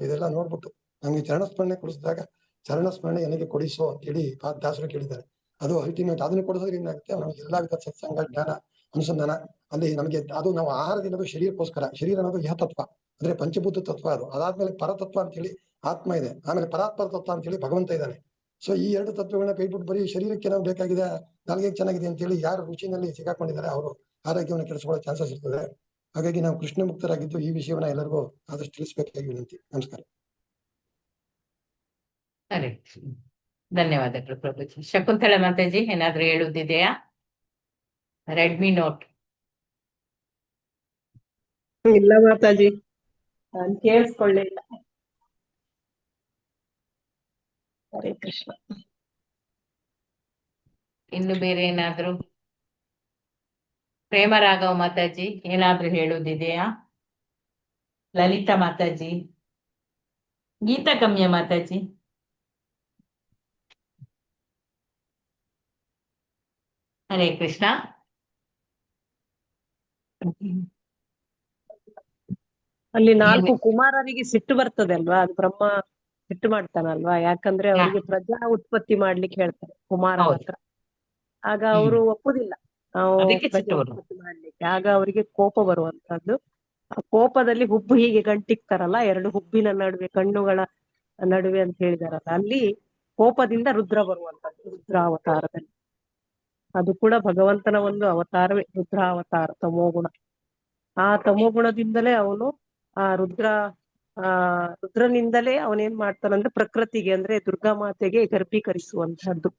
ಇದೆಲ್ಲ ನೋಡ್ಬಿಟ್ಟು ನಮ್ಗೆ ಚರಣ ಸ್ಮರಣೆ ಕೊಡಿಸಿದಾಗ ಚರಣ ಸ್ಮರಣೆ ನನಗೆ ಕೊಡಿಸೋ ಅಂತೇಳಿ ದಾಸರು ಕೇಳಿದ್ದಾರೆ. ಅದು ಅಲ್ಟಿಮೇಟ್. ಅದನ್ನು ಕೊಡಿಸೋದ್ರಿಂದ ಏನಾಗುತ್ತೆ, ನಮಗೆ ಎಲ್ಲಾ ವಿಧ ಸತ್ಸಂಗ, ಜ್ಞಾನ, ಅನುಸಂಧಾನ ಅಲ್ಲಿ ನಮಗೆ ಅದು ನಾವು ಆಹಾರ ತಿನ್ನೋದು ಶರೀರಕ್ಕೋಸ್ಕರ. ಶರೀರ ಅನ್ನೋದು ಯಹ ತತ್ವ ಅಂದ್ರೆ ಪಂಚಭೂತ ತತ್ವ. ಅದು ಅದಾದ್ಮೇಲೆ ಪರತತ್ವ ಅಂತ ಹೇಳಿ ಆತ್ಮ ಇದೆ, ಆಮೇಲೆ ಪರಾತ್ಪರ ತತ್ವ ಅಂತ ಹೇಳಿ ಭಗವಂತ ಇದ್ದಾನೆ. ಸೊ ಈ 2 ತತ್ವಗಳನ್ನ ಕೈಬಿಟ್ಟು ಬರೀ ಶರೀರಕ್ಕೆ ನಾವು ಬೇಕಾಗಿದೆ, ನಾಲ್ಗೆ ಚೆನ್ನಾಗಿದೆ ಅಂತ ಹೇಳಿ ಯಾರು ರುಚಿನಲ್ಲಿ ಸಿಗಾಕೊಂಡಿದ್ದಾರೆ ಅವರು ಆರೋಗ್ಯವನ್ನು ಕೆಡಿಸ್ಕೊಳ್ಳೋ ಚಾನ್ಸಸ್ ಇರ್ತದೆ. ಹಾಗಾಗಿ ನಾವು ಕೃಷ್ಣ ಮುಕ್ತರಾಗಿದ್ದು ಈ ವಿಷಯವನ್ನ ಎಲ್ಲರಿಗೂ ಆದಷ್ಟು ತಿಳಿಸ್ಬೇಕಾಗಿ ವಿನಂತಿ. ನಮಸ್ಕಾರ. ಸರಿ, ಧನ್ಯವಾದಗಳು ಪ್ರಭುಜಿ. ಶಕುಂತಳ ಮಾತಾಜಿ ಏನಾದ್ರೂ ಹೇಳುದಿದೆಯಾ? Redmi note. ಇಲ್ಲ ಮಾತಾಜಿ. ನಾನು ಕೇಳಿಸ್ಕೊಳ್ಳಿಲ್ಲ. ಹರೇ ಕೃಷ್ಣ. ಇನ್ನು ಬೇರೆ ಏನಾದ್ರು? ಪ್ರೇಮರಾಘವ ಮಾತಾಜಿ ಏನಾದ್ರೂ ಹೇಳುವುದಿದೆಯಾ? ಲಲಿತಾ ಮಾತಾಜಿ, ಗೀತಾ ಗಮ್ಯ ಮಾತಾಜಿ. ಹರೇ ಕೃಷ್ಣ. ಅಲ್ಲಿ 4 ಕುಮಾರರಿಗೆ ಸಿಟ್ಟು ಬರ್ತದೆ ಅಲ್ವಾ, ಅದು ಬ್ರಹ್ಮ ಸಿಟ್ಟು ಮಾಡ್ತಾನಲ್ವಾ, ಯಾಕಂದ್ರೆ ಅವರಿಗೆ ಪ್ರಜಾ ಉತ್ಪತ್ತಿ ಮಾಡ್ಲಿಕ್ಕೆ ಹೇಳ್ತಾರೆ ಕುಮಾರರ ಹೌದು. ಹತ್ರ. ಆಗ ಅವರು ಒಪ್ಪುದಿಲ್ಲ ನಾವು ಅದಕ್ಕೆ ಪ್ರಜಾ ಸಿಟ್ಟು ಬರುದು. ಉತ್ಪತ್ತಿ ಮಾಡ್ಲಿಕ್ಕೆ. ಆಗ ಅವರಿಗೆ ಕೋಪ ಬರುವಂತದ್ದು. ಆ ಕೋಪದಲ್ಲಿ ಹುಬ್ಬು ಹೀಗೆ ಗಂಟಿಕ್ತಾರಲ್ಲ, 2 ಹುಬ್ಬಿನ ನಡುವೆ, ಕಣ್ಣುಗಳ ನಡುವೆ ಅಂತ ಹೇಳಿದಾರಲ್ಲ, ಅಲ್ಲಿ ಕೋಪದಿಂದ ರುದ್ರ ಬರುವಂತದ್ದು ರುದ್ರಾವತಾರದಲ್ಲಿ. ಅದು ಕೂಡ ಭಗವಂತನ ಒಂದು ಅವತಾರವೇ ರುದ್ರಾವತಾರ, ತಮೋಗುಣ. ಆ ತಮೋಗುಣದಿಂದಲೇ ಅವನು ಆ ರುದ್ರನಿಂದಲೇ ಅವನೇನ್ ಮಾಡ್ತಾನಂದ್ರೆ ಪ್ರಕೃತಿಗೆ, ಅಂದ್ರೆ ದುರ್ಗಾ ಮಾತೆಗೆ ಗರ್ಭೀಕರಿಸುವಂತಹದ್ದು.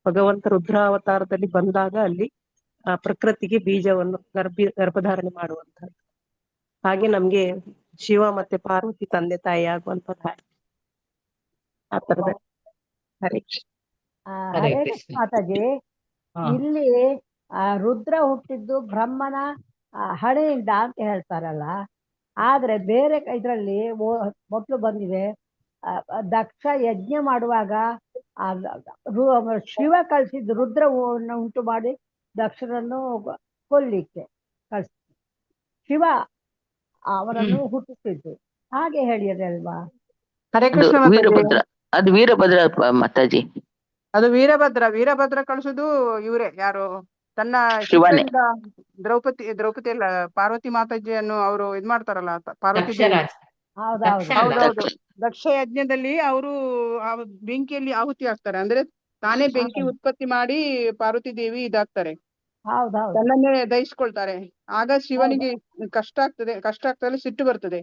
ಭಗವಂತ ರುದ್ರಾವತಾರದಲ್ಲಿ ಬಂದಾಗ ಅಲ್ಲಿ ಆ ಪ್ರಕೃತಿಗೆ ಬೀಜವನ್ನು ಗರ್ಭಧಾರಣೆ ಮಾಡುವಂತಹದ್ದು. ಹಾಗೆ ನಮ್ಗೆ ಶಿವ ಮತ್ತೆ ಪಾರ್ವತಿ ತಂದೆ ತಾಯಿ ಆಗುವಂತದ್ದು ಹಾಗೆ ಆ ತರದ. ಹರೇ ಕೃಷ್ಣ. ಹರೇ ಹರೇ ಕೃಷ್ಣ. ಮಾತಾಜಿ, ಹಾ. ಇಲ್ಲಿ ರುದ್ರ ಹುಟ್ಟಿದ್ದು ಬ್ರಹ್ಮನ ಹಣೆಯಿಂದ ಅಂತ ಹೇಳ್ತಾರಲ್ಲ, ಆದ್ರೆ ಬೇರೆ ಇದ್ರಲ್ಲಿ ಮೊದಲು ಬಂದಿದೆ, ದಕ್ಷ ಯಜ್ಞ ಮಾಡುವಾಗ ಶಿವ ಕಳಿಸಿದ್ದು ರುದ್ರವನ್ನು ಉಂಟು ಮಾಡಿ ದಕ್ಷರನ್ನು ಕೊಲ್ಲಿಕ್ಕೆ ಕಳಿಸ್ ಶಿವ ಅವರನ್ನು ಹುಟ್ಟಿಸಿದ್ದು, ಹಾಗೆ ಹೇಳಿದೆ ಅಲ್ವಾ? ಹರೇ ಕೃಷ್ಣ ಮಾತಾಜಿ. ವೀರಭದ್ರ, ಅದು ವೀರಭದ್ರ ಮಾತಾಜಿ. ಅದು ವೀರಭದ್ರ ಕಳಿಸುದು ಇವ್ರೆ, ಯಾರು ತನ್ನ ಶಿವನೇ. ಶಿಷ್ಯರಿಂದ ದ್ರೌಪದಿ ಅಲ್ಲ, ಪಾರ್ವತಿ ಮಾತಾಜಿಯನ್ನು ಅವರು ಇದ್ ಮಾಡ್ತಾರಲ್ಲ, ಪಾರ್ವತಿ ದೇವಿ. ದಕ್ಷರಾಜ. ಹೌದೌದು. ಹೌದೌದು, ದಕ್ಷ ಯಜ್ಞದಲ್ಲಿ ಅವರು ಆ ಬೆಂಕಿಯಲ್ಲಿ ಆಹುತಿ ಆಗ್ತಾರೆ. ಅಂದ್ರೆ ತಾನೇ ಬೆಂಕಿ ಉತ್ಪತ್ತಿ ಮಾಡಿ ಪಾರ್ವತಿ ದೇವಿ ಇದಾಗ್ತಾರೆ, ಹೌದೌದು. ತನ್ನನ್ನೇ ದಹಿಸ್ಕೊಳ್ತಾರೆ. ಆಗ ಶಿವನಿಗೆ ಕಷ್ಟ ಆಗ್ತದೆ, ಸಿಟ್ಟು ಬರ್ತದೆ.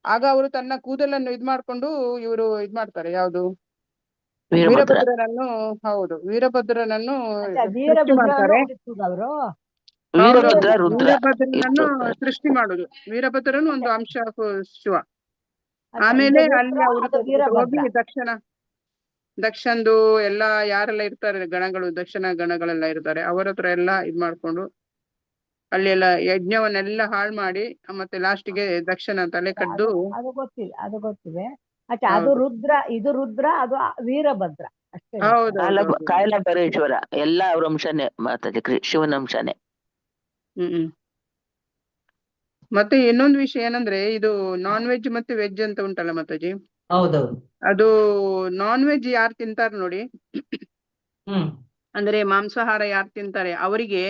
ಆಗ ಅವರು ತನ್ನ ಕೂದಲನ್ನು ಇದ್ ಮಾಡ್ಕೊಂಡು ಇವರು ಇದ್ ಮಾಡ್ತಾರೆ, ಯಾವುದು ವೀರಭದ್ರನನ್ನು. ಹೌದು, ವೀರಭದ್ರನನ್ನು ಸೃಷ್ಟಿ ಮಾಡ್ತಾರೆ. ಅವರು ವೀರಭದ್ರ ರುದ್ರ ವೀರಭದ್ರನನ್ನು ಸೃಷ್ಟಿ ಮಾಡುದು. ವೀರಭದ್ರನು ಒಂದು ಅಂಶ ಶಿವ. ಆಮೇಲೆ ಅಲ್ಲಿ ಅವರು ಹೋಗಿ ದಕ್ಷಂದು ಎಲ್ಲಾ ಯಾರೆಲ್ಲ ಇರ್ತಾರೆ ಗಣಗಳು, ದಕ್ಷಿಣ ಗಣಗಳೆಲ್ಲ ಇರ್ತಾರೆ, ಅವರ ಹತ್ರ ಎಲ್ಲ ಇದ್ ಮಾಡ್ಕೊಂಡು ಅಲ್ಲಿ ಎಲ್ಲ ಯಜ್ಞವನ್ನೆಲ್ಲ ಹಾಳು ಮಾಡಿ ಮತ್ತೆ ಲಾಸ್ಟಿಗೆ ದಕ್ಷನ ತಲೆ ಕಡ್ದು. ಅದು ಗೊತ್ತಿದೆ. ಅದು ರುದ್ರ, ಇದು ರುದ್ರ, ಅದು ವೀರಭದ್ರ ಅಷ್ಟೇ. ಹೌದು, ಕಾಯಲಭೈರೇಶ್ವರ ಎಲ್ಲ ಅವ್ರ ಅಂಶನೇ ಮಾತಾಜಿ, ಶಿವನ ಅಂಶನೇ. ಮತ್ತೆ ಇನ್ನೊಂದು ವಿಷಯ ಏನಂದ್ರೆ, ಇದು ನಾನ್ ವೆಜ್ ಮತ್ತೆ ವೆಜ್ ಅಂತ ಉಂಟಲ್ಲ ಮಾತಾಜಿ. ಹೌದೌದು. ಅದು ನಾನ್ ವೆಜ್ ಯಾರು ತಿಂತಾರೆ ನೋಡಿ, ಅಂದ್ರೆ ಮಾಂಸಾಹಾರ ಯಾರು ತಿಂತಾರೆ ಅವರಿಗೆ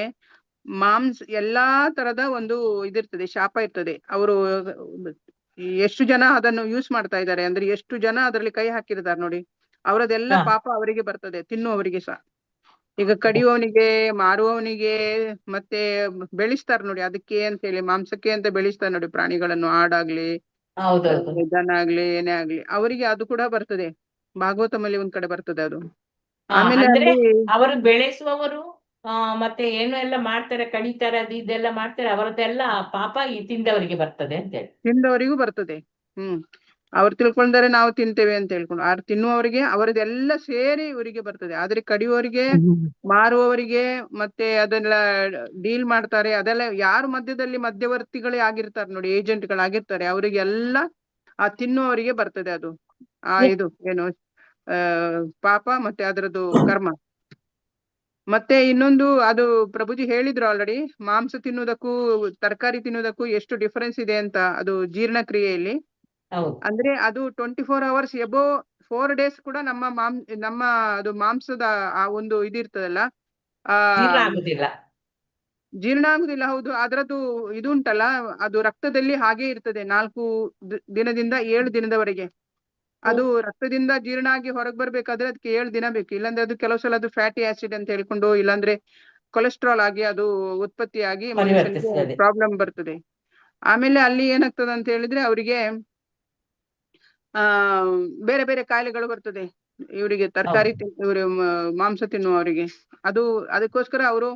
ಎಲ್ಲಾ ತರದ ಒಂದು ಇದಿರ್ತದೆ, ಶಾಪ ಇರ್ತದೆ. ಅವರು ಎಷ್ಟು ಜನ ಅದನ್ನು ಯೂಸ್ ಮಾಡ್ತಾ ಇದ್ದಾರೆ ಅಂದ್ರೆ, ಎಷ್ಟು ಜನ ಅದರಲ್ಲಿ ಕೈ ಹಾಕಿರ್ತಾರೆ ನೋಡಿ, ಅವರದೆಲ್ಲ ಪಾಪ ಅವರಿಗೆ ಬರ್ತದೆ, ತಿನ್ನುವವರಿಗೆ ಸಹ. ಈಗ ಕಡಿಯುವವನಿಗೆ, ಮಾರುವವನಿಗೆ, ಮತ್ತೆ ಬೆಳೆಸ್ತಾರೆ ನೋಡಿ ಅದಕ್ಕೆ ಅಂತ ಹೇಳಿ, ಮಾಂಸಕ್ಕೆ ಅಂತ ಬೆಳೆಸ್ತಾರೆ ನೋಡಿ ಪ್ರಾಣಿಗಳನ್ನು, ಆಡಾಗ್ಲಿ ದನ ಆಗ್ಲಿ ಏನೇ ಆಗ್ಲಿ, ಅವರಿಗೆ ಅದು ಕೂಡ ಬರ್ತದೆ. ಭಾಗವತಮಲ್ಲಿ ಒಂದ್ ಕಡೆ ಬರ್ತದೆ ಅದು. ಆಮೇಲೆ ಅಂದ್ರೆ ಅವರು ಬೆಳೆಸುವವರು ಮತ್ತೆ ಏನು ಎಲ್ಲ ಮಾಡ್ತಾರೆ, ಕಡಿತಾರೆ, ಅದು ಇದೆಲ್ಲ ಮಾಡ್ತಾರೆ, ಅವರದ್ದೆಲ್ಲ ಪಾಪ ಈ ತಿಂದವರಿಗೆ ಬರ್ತದೆ ಅಂತ ಹೇಳಿ. ತಿಂದವರಿಗೂ ಬರ್ತದೆ. ಅವ್ರು ತಿಳ್ಕೊಂಡಾರೆ ನಾವು ತಿಂತೇವೆ ಅಂತ ಹೇಳ್ಕೊಂಡು, ಆದ್ರೆ ತಿನ್ನುವವರಿಗೆ ಅವರದೆಲ್ಲ ಸೇರಿ ಇವರಿಗೆ ಬರ್ತದೆ. ಆದ್ರೆ ಕಡಿಯುವವರಿಗೆ, ಮಾರುವವರಿಗೆ, ಮತ್ತೆ ಅದೆಲ್ಲ ಡೀಲ್ ಮಾಡ್ತಾರೆ, ಅದೆಲ್ಲ ಯಾರು ಮಧ್ಯದಲ್ಲಿ ಮಧ್ಯವರ್ತಿಗಳೇ ಆಗಿರ್ತಾರೆ ನೋಡಿ, ಏಜೆಂಟ್ಗಳಾಗಿರ್ತಾರೆ, ಅವರಿಗೆಲ್ಲ ಆ ತಿನ್ನುವವರಿಗೆ ಬರ್ತದೆ ಅದು. ಇದು ಏನು ಪಾಪ ಮತ್ತೆ ಅದರದ್ದು ಕರ್ಮ. ಮತ್ತೆ ಇನ್ನೊಂದು, ಅದು ಪ್ರಭುಜಿ ಹೇಳಿದ್ರು ಆಲ್ರೆಡಿ, ಮಾಂಸ ತಿನ್ನುವುದಕ್ಕೂ ತರಕಾರಿ ತಿನ್ನುವುದಕ್ಕೂ ಎಷ್ಟು ಡಿಫರೆನ್ಸ್ ಇದೆ ಅಂತ, ಅದು ಜೀರ್ಣಕ್ರಿಯೆಯಲ್ಲಿ. ಅಂದ್ರೆ ಅದು 24 hours ಎಬೋ 4 days ಕೂಡ ನಮ್ಮ ಅದು ಮಾಂಸದ ಆ ಒಂದು ಇದಿರ್ತದಲ್ಲ, ಜೀರ್ಣ ಆಗುದಿಲ್ಲ. ಹೌದು, ಅದರದ್ದು ಇದು ಉಂಟಲ್ಲ, ಅದು ರಕ್ತದಲ್ಲಿ ಹಾಗೆ ಇರ್ತದೆ 4 ದಿನದಿಂದ 7 ದಿನದವರೆಗೆ. ಅದು ರಕ್ತದಿಂದ ಜೀರ್ಣ ಆಗಿ ಹೊರಗೆ ಬರ್ಬೇಕಾದ್ರೆ ಅದಕ್ಕೆ 7 ದಿನ ಬೇಕು. ಇಲ್ಲಾಂದ್ರೆ ಅದು ಕೆಲವು ಸಲ ಅದು ಫ್ಯಾಟಿ ಆಸಿಡ್ ಅಂತ ಹೇಳ್ಕೊಂಡು, ಇಲ್ಲಾಂದ್ರೆ ಕೊಲೆಸ್ಟ್ರಾಲ್ ಆಗಿ ಅದು ಉತ್ಪತ್ತಿಯಾಗಿ ಮನುಷ್ಯನಿಗೆ ಪ್ರಾಬ್ಲಮ್ ಬರ್ತದೆ. ಆಮೇಲೆ ಅಲ್ಲಿ ಏನಾಗ್ತದೆ ಅಂತ ಹೇಳಿದ್ರೆ, ಅವರಿಗೆ ಬೇರೆ ಬೇರೆ ಕಾಯಿಲೆಗಳು ಬರ್ತದೆ ಇವರಿಗೆ, ತರಕಾರಿ ಇವರು ಮಾಂಸ ತಿನ್ನುವವರಿಗೆ. ಅದಕ್ಕೋಸ್ಕರ ಅವರು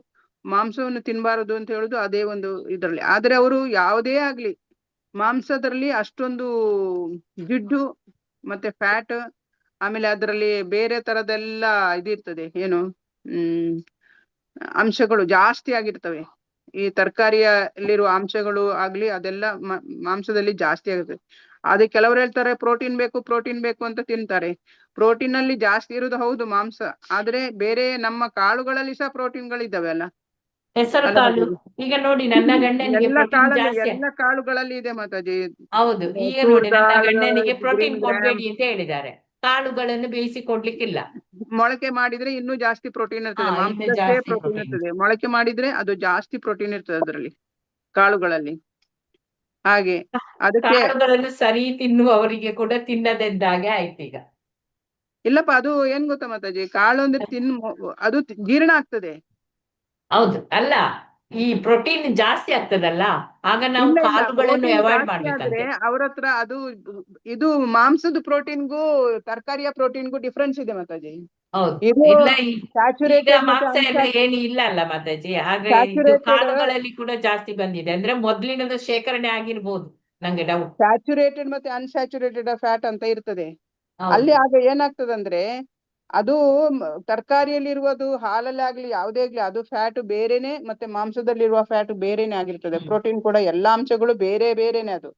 ಮಾಂಸವನ್ನು ತಿನ್ಬಾರದು ಅಂತ ಹೇಳುದು ಅದೇ ಒಂದು ಇದ್ರಲ್ಲಿ. ಆದ್ರೆ ಅವರು ಯಾವುದೇ ಆಗ್ಲಿ ಮಾಂಸದಲ್ಲಿ ಅಷ್ಟೊಂದು ಜಿಡ್ಡು ಮತ್ತೆ ಫ್ಯಾಟ್, ಆಮೇಲೆ ಅದರಲ್ಲಿ ಬೇರೆ ತರದೆಲ್ಲ ಇದಿರ್ತದೆ, ಏನು ಅಂಶಗಳು ಜಾಸ್ತಿ ಆಗಿರ್ತವೆ. ಈ ತರಕಾರಿಯಲ್ಲಿರುವ ಅಂಶಗಳು ಆಗ್ಲಿ ಅದೆಲ್ಲ ಮಾಂಸದಲ್ಲಿ ಜಾಸ್ತಿ ಆಗುತ್ತೆ. ಅದೇ ಕೆಲವರು ಹೇಳ್ತಾರೆ ಪ್ರೋಟೀನ್ ಬೇಕು ಅಂತ ತಿಂತಾರೆ. ಪ್ರೋಟೀನ್ ಅಲ್ಲಿ ಜಾಸ್ತಿ ಇರುವುದು ಹೌದು ಮಾಂಸ, ಆದ್ರೆ ಬೇರೆ ನಮ್ಮ ಕಾಳುಗಳಲ್ಲಿ ಸಹ ಪ್ರೋಟೀನ್ಗಳಿದ್ದಾವೆ ಅಲ್ಲ. ಹೆಸರು ಕಾಳು ಈಗ ನೋಡಿ ನನ್ನ ಗಂಡನಿಗೆ ಎಲ್ಲ ಪ್ರೋಟೀನ್ ಕಾಳಲ್ಲಿ ಜಾಸ್ತಿ. ಎಲ್ಲ ಕಾಳುಗಳಲ್ಲಿ ಇದೆ ಮಾತಾಜಿ. ಹೌದು, ಈಗ ನೋಡಿ ನನ್ನ ಗಂಡನಿಗೆ ಪ್ರೋಟೀನ್ ಕೊಡ್ಬೇಡಿ ಅಂತ ಹೇಳಿದ್ದಾರೆ. ಕಾಳುಗಳನ್ನು ಬೇಯಿಸಿ ಕೊಡ್ಲಿಕ್ಕಿಲ್ಲ. ಮೊಳಕೆ ಮಾಡಿದ್ರೆ ಇನ್ನೂ ಜಾಸ್ತಿ ಪ್ರೋಟೀನ್ ಇರ್ತದೆ. ಇನ್ನು ಮಾಂಸದಷ್ಟೇ ಜಾಸ್ತಿ ಪ್ರೋಟೀನ್ ಪ್ರೋಟೀನ್. ಇರ್ತದೆ. ಮೊಳಕೆ ಮಾಡಿದ್ರೆ ಅದು ಜಾಸ್ತಿ ಪ್ರೋಟೀನ್ ಇರ್ತದೆ ಅದರಲ್ಲಿ, ಕಾಳುಗಳಲ್ಲಿ. ಹಾಗೆ ಅದಕ್ಕೆ ಕಾಳುಗಳನ್ನು ಸರಿ ತಿನ್ನುವವರಿಗೆ ಕೂಡ ತಿನ್ನದೆಂದಾಗೆ ಆಯ್ತು ಈಗ. ಇಲ್ಲಪ್ಪ, ಅದು ಏನ್ ಗೊತ್ತಾ ಮಾತಾಜಿ, ಕಾಳು ಅಂದ್ರೆ ಅದು ಜೀರ್ಣ ಆಗ್ತದೆ. ಹೌದು, ಅಲ್ಲ ಈ ಪ್ರೋಟೀನ್ ಜಾಸ್ತಿ ಆಗ್ತದಲ್ಲ, ಆಗ ನಾವು ಇಲ್ಲ, ಕಾಳುಗಳನ್ನು protein ಅವಾಯ್ಡ್ ಜಾಸ್ತಿ ಮಾಡ್ಬೇಕಂತೆ. ಆದ್ರೆ ಅವ್ರ ಹತ್ರ ಅದು ಇದು ಮಾಂಸದ ಪ್ರೋಟೀನ್ಗೂ ತರಕಾರಿಯ ಪ್ರೋಟೀನ್ಗೂ ಡಿಫ್ರೆನ್ಸ್ ಇದೆ ಮಾತಾಜಿ. ಹೌದು, ಇದು ಇಲ್ಲ ಈಗ ಸ್ಯಾಚುರೇಟೆಡ್ ಮತ್ತೆ ಮಾಂಸ ಎಲ್ಲ ಏನು ಇಲ್ಲ ಅಲ್ಲ ಮಾತಾಜಿ. ಹಾಗೆ ಇದು ಸ್ಯಾಚುರೇಟೆಡ್ ಕಾಳುಗಳಲ್ಲಿ ಕೂಡ ಜಾಸ್ತಿ ಬಂದಿದೆ. ಅಂದ್ರೆ ಮೊದ್ಲಿನದು ಶೇಖರಣೆ ಆಗಿರ್ಬೋದು, ನಂಗೆ ಡೌಟ್. ಸ್ಯಾಚುರೇಟೆಡ್ ಮತ್ತೆ ಅನ್ಸ್ಯಾಚುರೇಟೆಡ್ ಫ್ಯಾಟ್ ಅಂತ ಇರ್ತದೆ ಅಲ್ಲಿ. ಹೌದು, ಆಗ ಏನಾಗ್ತದಂದ್ರೆ ಅದು ತರಕಾರಿಯಲ್ಲಿ ಇರುವುದು, ಹಾಲಲ್ಲಿ ಆಗ್ಲಿ ಯಾವುದೇ ಆಗ್ಲಿ, ಅದು ಫ್ಯಾಟ್ ಬೇರೆನೆ, ಮತ್ತೆ ಮಾಂಸದಲ್ಲಿರುವ ಫ್ಯಾಟ್ ಬೇರೆನೆ ಆಗಿರ್ತದೆ. ಪ್ರೋಟೀನ್ ಕೂಡ ಎಲ್ಲಾ ಅಂಶಗಳು ಬೇರೆ ಬೇರೆನೆ. ಅದು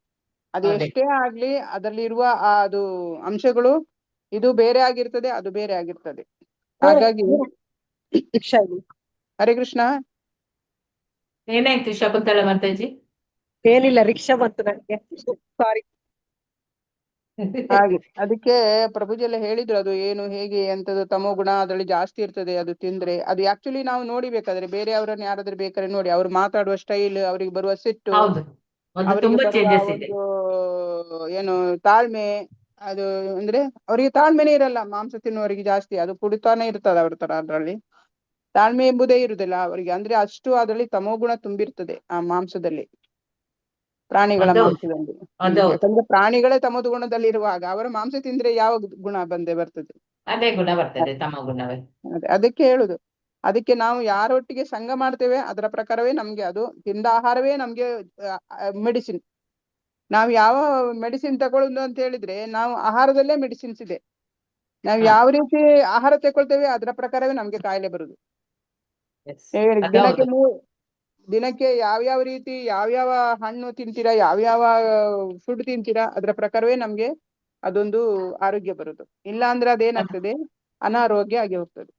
ಅದೇ. ಎಷ್ಟೇ ಆಗ್ಲಿ ಅದರಲ್ಲಿರುವ ಅದು ಅಂಶಗಳು ಇದು ಬೇರೆ ಆಗಿರ್ತದೆ, ಅದು ಬೇರೆ ಆಗಿರ್ತದೆ. ಹಾಗಾಗಿ ಹರೇ ಕೃಷ್ಣ. ಏನಾಯ್ತು ಶಕುಂತಲ ಮಾತಾಜಿ? ಏನಿಲ್ಲ, ರಿಕ್ಷಾ ಬಂತು ನನಗೆ, ಸಾರಿ. ಹಾಗೆ ಅದಕ್ಕೆ ಪ್ರಭುಜಿ ಎಲ್ಲ ಹೇಳಿದ್ರು, ಅದು ಏನು ಹೇಗೆ ಎಂತದ್ದು ತಮೋ ಗುಣ ಅದರಲ್ಲಿ ಜಾಸ್ತಿ ಇರ್ತದೆ ಅದು ತಿಂದ್ರೆ. ಅದು ಆಕ್ಚುಲಿ ನಾವು ನೋಡಿಬೇಕಾದ್ರೆ ಬೇರೆ ಅವರನ್ನ ಯಾರಾದ್ರೂ ಬೇಕಾದ್ರೆ ನೋಡಿ, ಅವ್ರು ಮಾತಾಡುವ ಸ್ಟೈಲ್, ಅವರಿಗೆ ಬರುವ ಸಿಟ್ಟು, ಹೌದು, ಅದು ಅವರಿಗೆ ತುಂಬಾ ಬರುವ ಚೇಂಜಸ್ ಇದೆ. ಒಂದು ಏನು ತಾಳ್ಮೆ, ಅದು ಅಂದ್ರೆ ಅವರಿಗೆ ತಾಳ್ಮೆನೇ ಇರಲ್ಲ. ಮಾಂಸ ತಿನ್ನುವವರಿಗೆ ಜಾಸ್ತಿ ಅದು ಕುಡಿತಾನೆ ಇರ್ತದೆ ಅವ್ರ ತರ. ಅದ್ರಲ್ಲಿ ತಾಳ್ಮೆ ಎಂಬುದೇ ಇರುದಿಲ್ಲ ಅವರಿಗೆ. ಅಂದ್ರೆ ಅಷ್ಟು ಅದರಲ್ಲಿ ತಮೋಗುಣ ತುಂಬಿರ್ತದೆ ಆ ಮಾಂಸದಲ್ಲಿ, ಪ್ರಾಣಿಗಳ ಅದೌದು, ಮಾಂಸದಲ್ಲಿ. ಅದೌದು, ಯಾಕಂದ್ರೆ ಪ್ರಾಣಿಗಳೇ ತಮೋದು ಗುಣದಲ್ಲಿ ಇರುವಾಗ ಅವರ ಮಾಂಸ ತಿಂದ್ರೆ ಯಾವ ಗುಣ ಬಂದೇ ಬರ್ತದೆ? ಅದೇ ಗುಣ ಬರ್ತದೆ, ತಮ ಗುಣವೇ. ಅದಕ್ಕೆ ಹೇಳುದು. ಅದಕ್ಕೆ ನಾವು ಯಾರೊಟ್ಟಿಗೆ ಸಂಘ ಮಾಡ್ತೇವೆ ಅದರ ಪ್ರಕಾರವೇ ನಮ್ಗೆ ಅದು ತಿಂದ ಆಹಾರವೇ ನಮ್ಗೆ ಮೆಡಿಸಿನ್. ನಾವು ಯಾವ ಮೆಡಿಸಿನ್ ತಗೊಳ್ಳುದು ಅಂತ ಹೇಳಿದ್ರೆ, ನಾವು ಆಹಾರದಲ್ಲೇ ಮೆಡಿಸಿನ್ಸ್ ಇದೆ. ನಾವು ಯಾವ ರೀತಿ ಆಹಾರ ತಗೊಳ್ತೇವೆ ಅದರ ಪ್ರಕಾರವೇ ನಮ್ಗೆ ಕಾಯಿಲೆ ಬರುದು. ದಿನಕ್ಕೆ ದಿನಕ್ಕೆ ಯಾವ್ಯಾವ ರೀತಿ ಯಾವ್ಯಾವ ಹಣ್ಣು ತಿಂತೀರಾ, ಯಾವ್ಯಾವ ಫುಡ್ ತಿಂತೀರಾ, ಅದರ ಪ್ರಕಾರವೇ ನಮ್ಗೆ ಅದೊಂದು ಆರೋಗ್ಯ ಬರುದು. ಇಲ್ಲ ಅಂದ್ರೆ ಅದೇನಾಗ್ತದೆ, ಅನಾರೋಗ್ಯ ಆಗಿ ಹೋಗ್ತದೆ.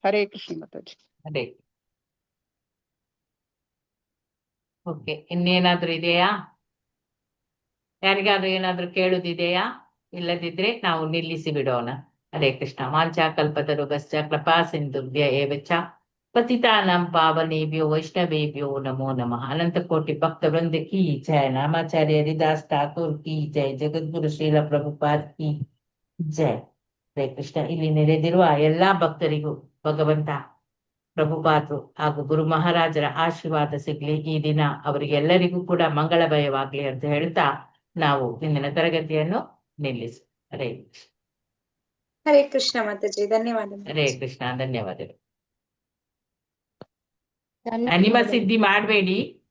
ಹರೇ ಕೃಷ್ಣ ಮಾತಾಜಿ. ಅದೇ. ಓಕೆ, ಇನ್ನೇನಾದ್ರೂ ಇದೆಯಾ? ಯಾರಿಗಾದ್ರೂ ಏನಾದ್ರೂ ಕೇಳುದಿದೆಯಾ? ಇಲ್ಲದಿದ್ರೆ ನಾವು ನಿಲ್ಲಿಸಿ ಬಿಡೋಣ. ಹರೇ ಕೃಷ್ಣ. ವಾಂಛಾ ಕಲ್ಪತರುಗಶ್ಚ ಕೃಪಾ ಸಿಂಧುಭ್ಯ ಏವ ಚ ಪತಿತಾನಾಂ ಪಾವನೇಭ್ಯೋ ವೈಷ್ಣವೇಭ್ಯೋ ನಮೋ ನಮಃ. ಅನಂತ ಕೋಟಿ ಭಕ್ತ ವೃಂದ ಕಿ ಜಯ. ನಾಮಾಚಾರ್ಯ ಹರಿದಾಸ್ ಠಾಕೂರ್ ಕಿ ಜಯ. ಜಗದ್ಗುರು ಶ್ರೀಲ ಪ್ರಭುಪಾದ್ ಕಿ ಜಯ. ಹರೇ ಕೃಷ್ಣ. ಇಲ್ಲಿ ನೆರೆದಿರುವ ಎಲ್ಲಾ ಭಕ್ತರಿಗೂ ಭಗವಂತ ಪ್ರಭುಪಾದರು ಹಾಗೂ ಗುರು ಮಹಾರಾಜರ ಆಶೀರ್ವಾದ ಸಿಗ್ಲಿ. ಈ ದಿನ ಅವರಿಗೆಲ್ಲರಿಗೂ ಕೂಡ ಮಂಗಳಮಯವಾಗ್ಲಿ ಅಂತ ಹೇಳ್ತಾ ನಾವು ಇಂದಿನ ತರಗತಿಯನ್ನು ನಿಲ್ಲಿಸಿ. ಹರೇ ಕೃಷ್ಣ. ಹರೇ ಕೃಷ್ಣ ಮಾತಾಜಿ, ಧನ್ಯವಾದ. ಹರೇ ಕೃಷ್ಣ, ಧನ್ಯವಾದಗಳು. ಅನಿಮ ಸಿದ್ಧಿ ಮಾಡಬೇಡಿ.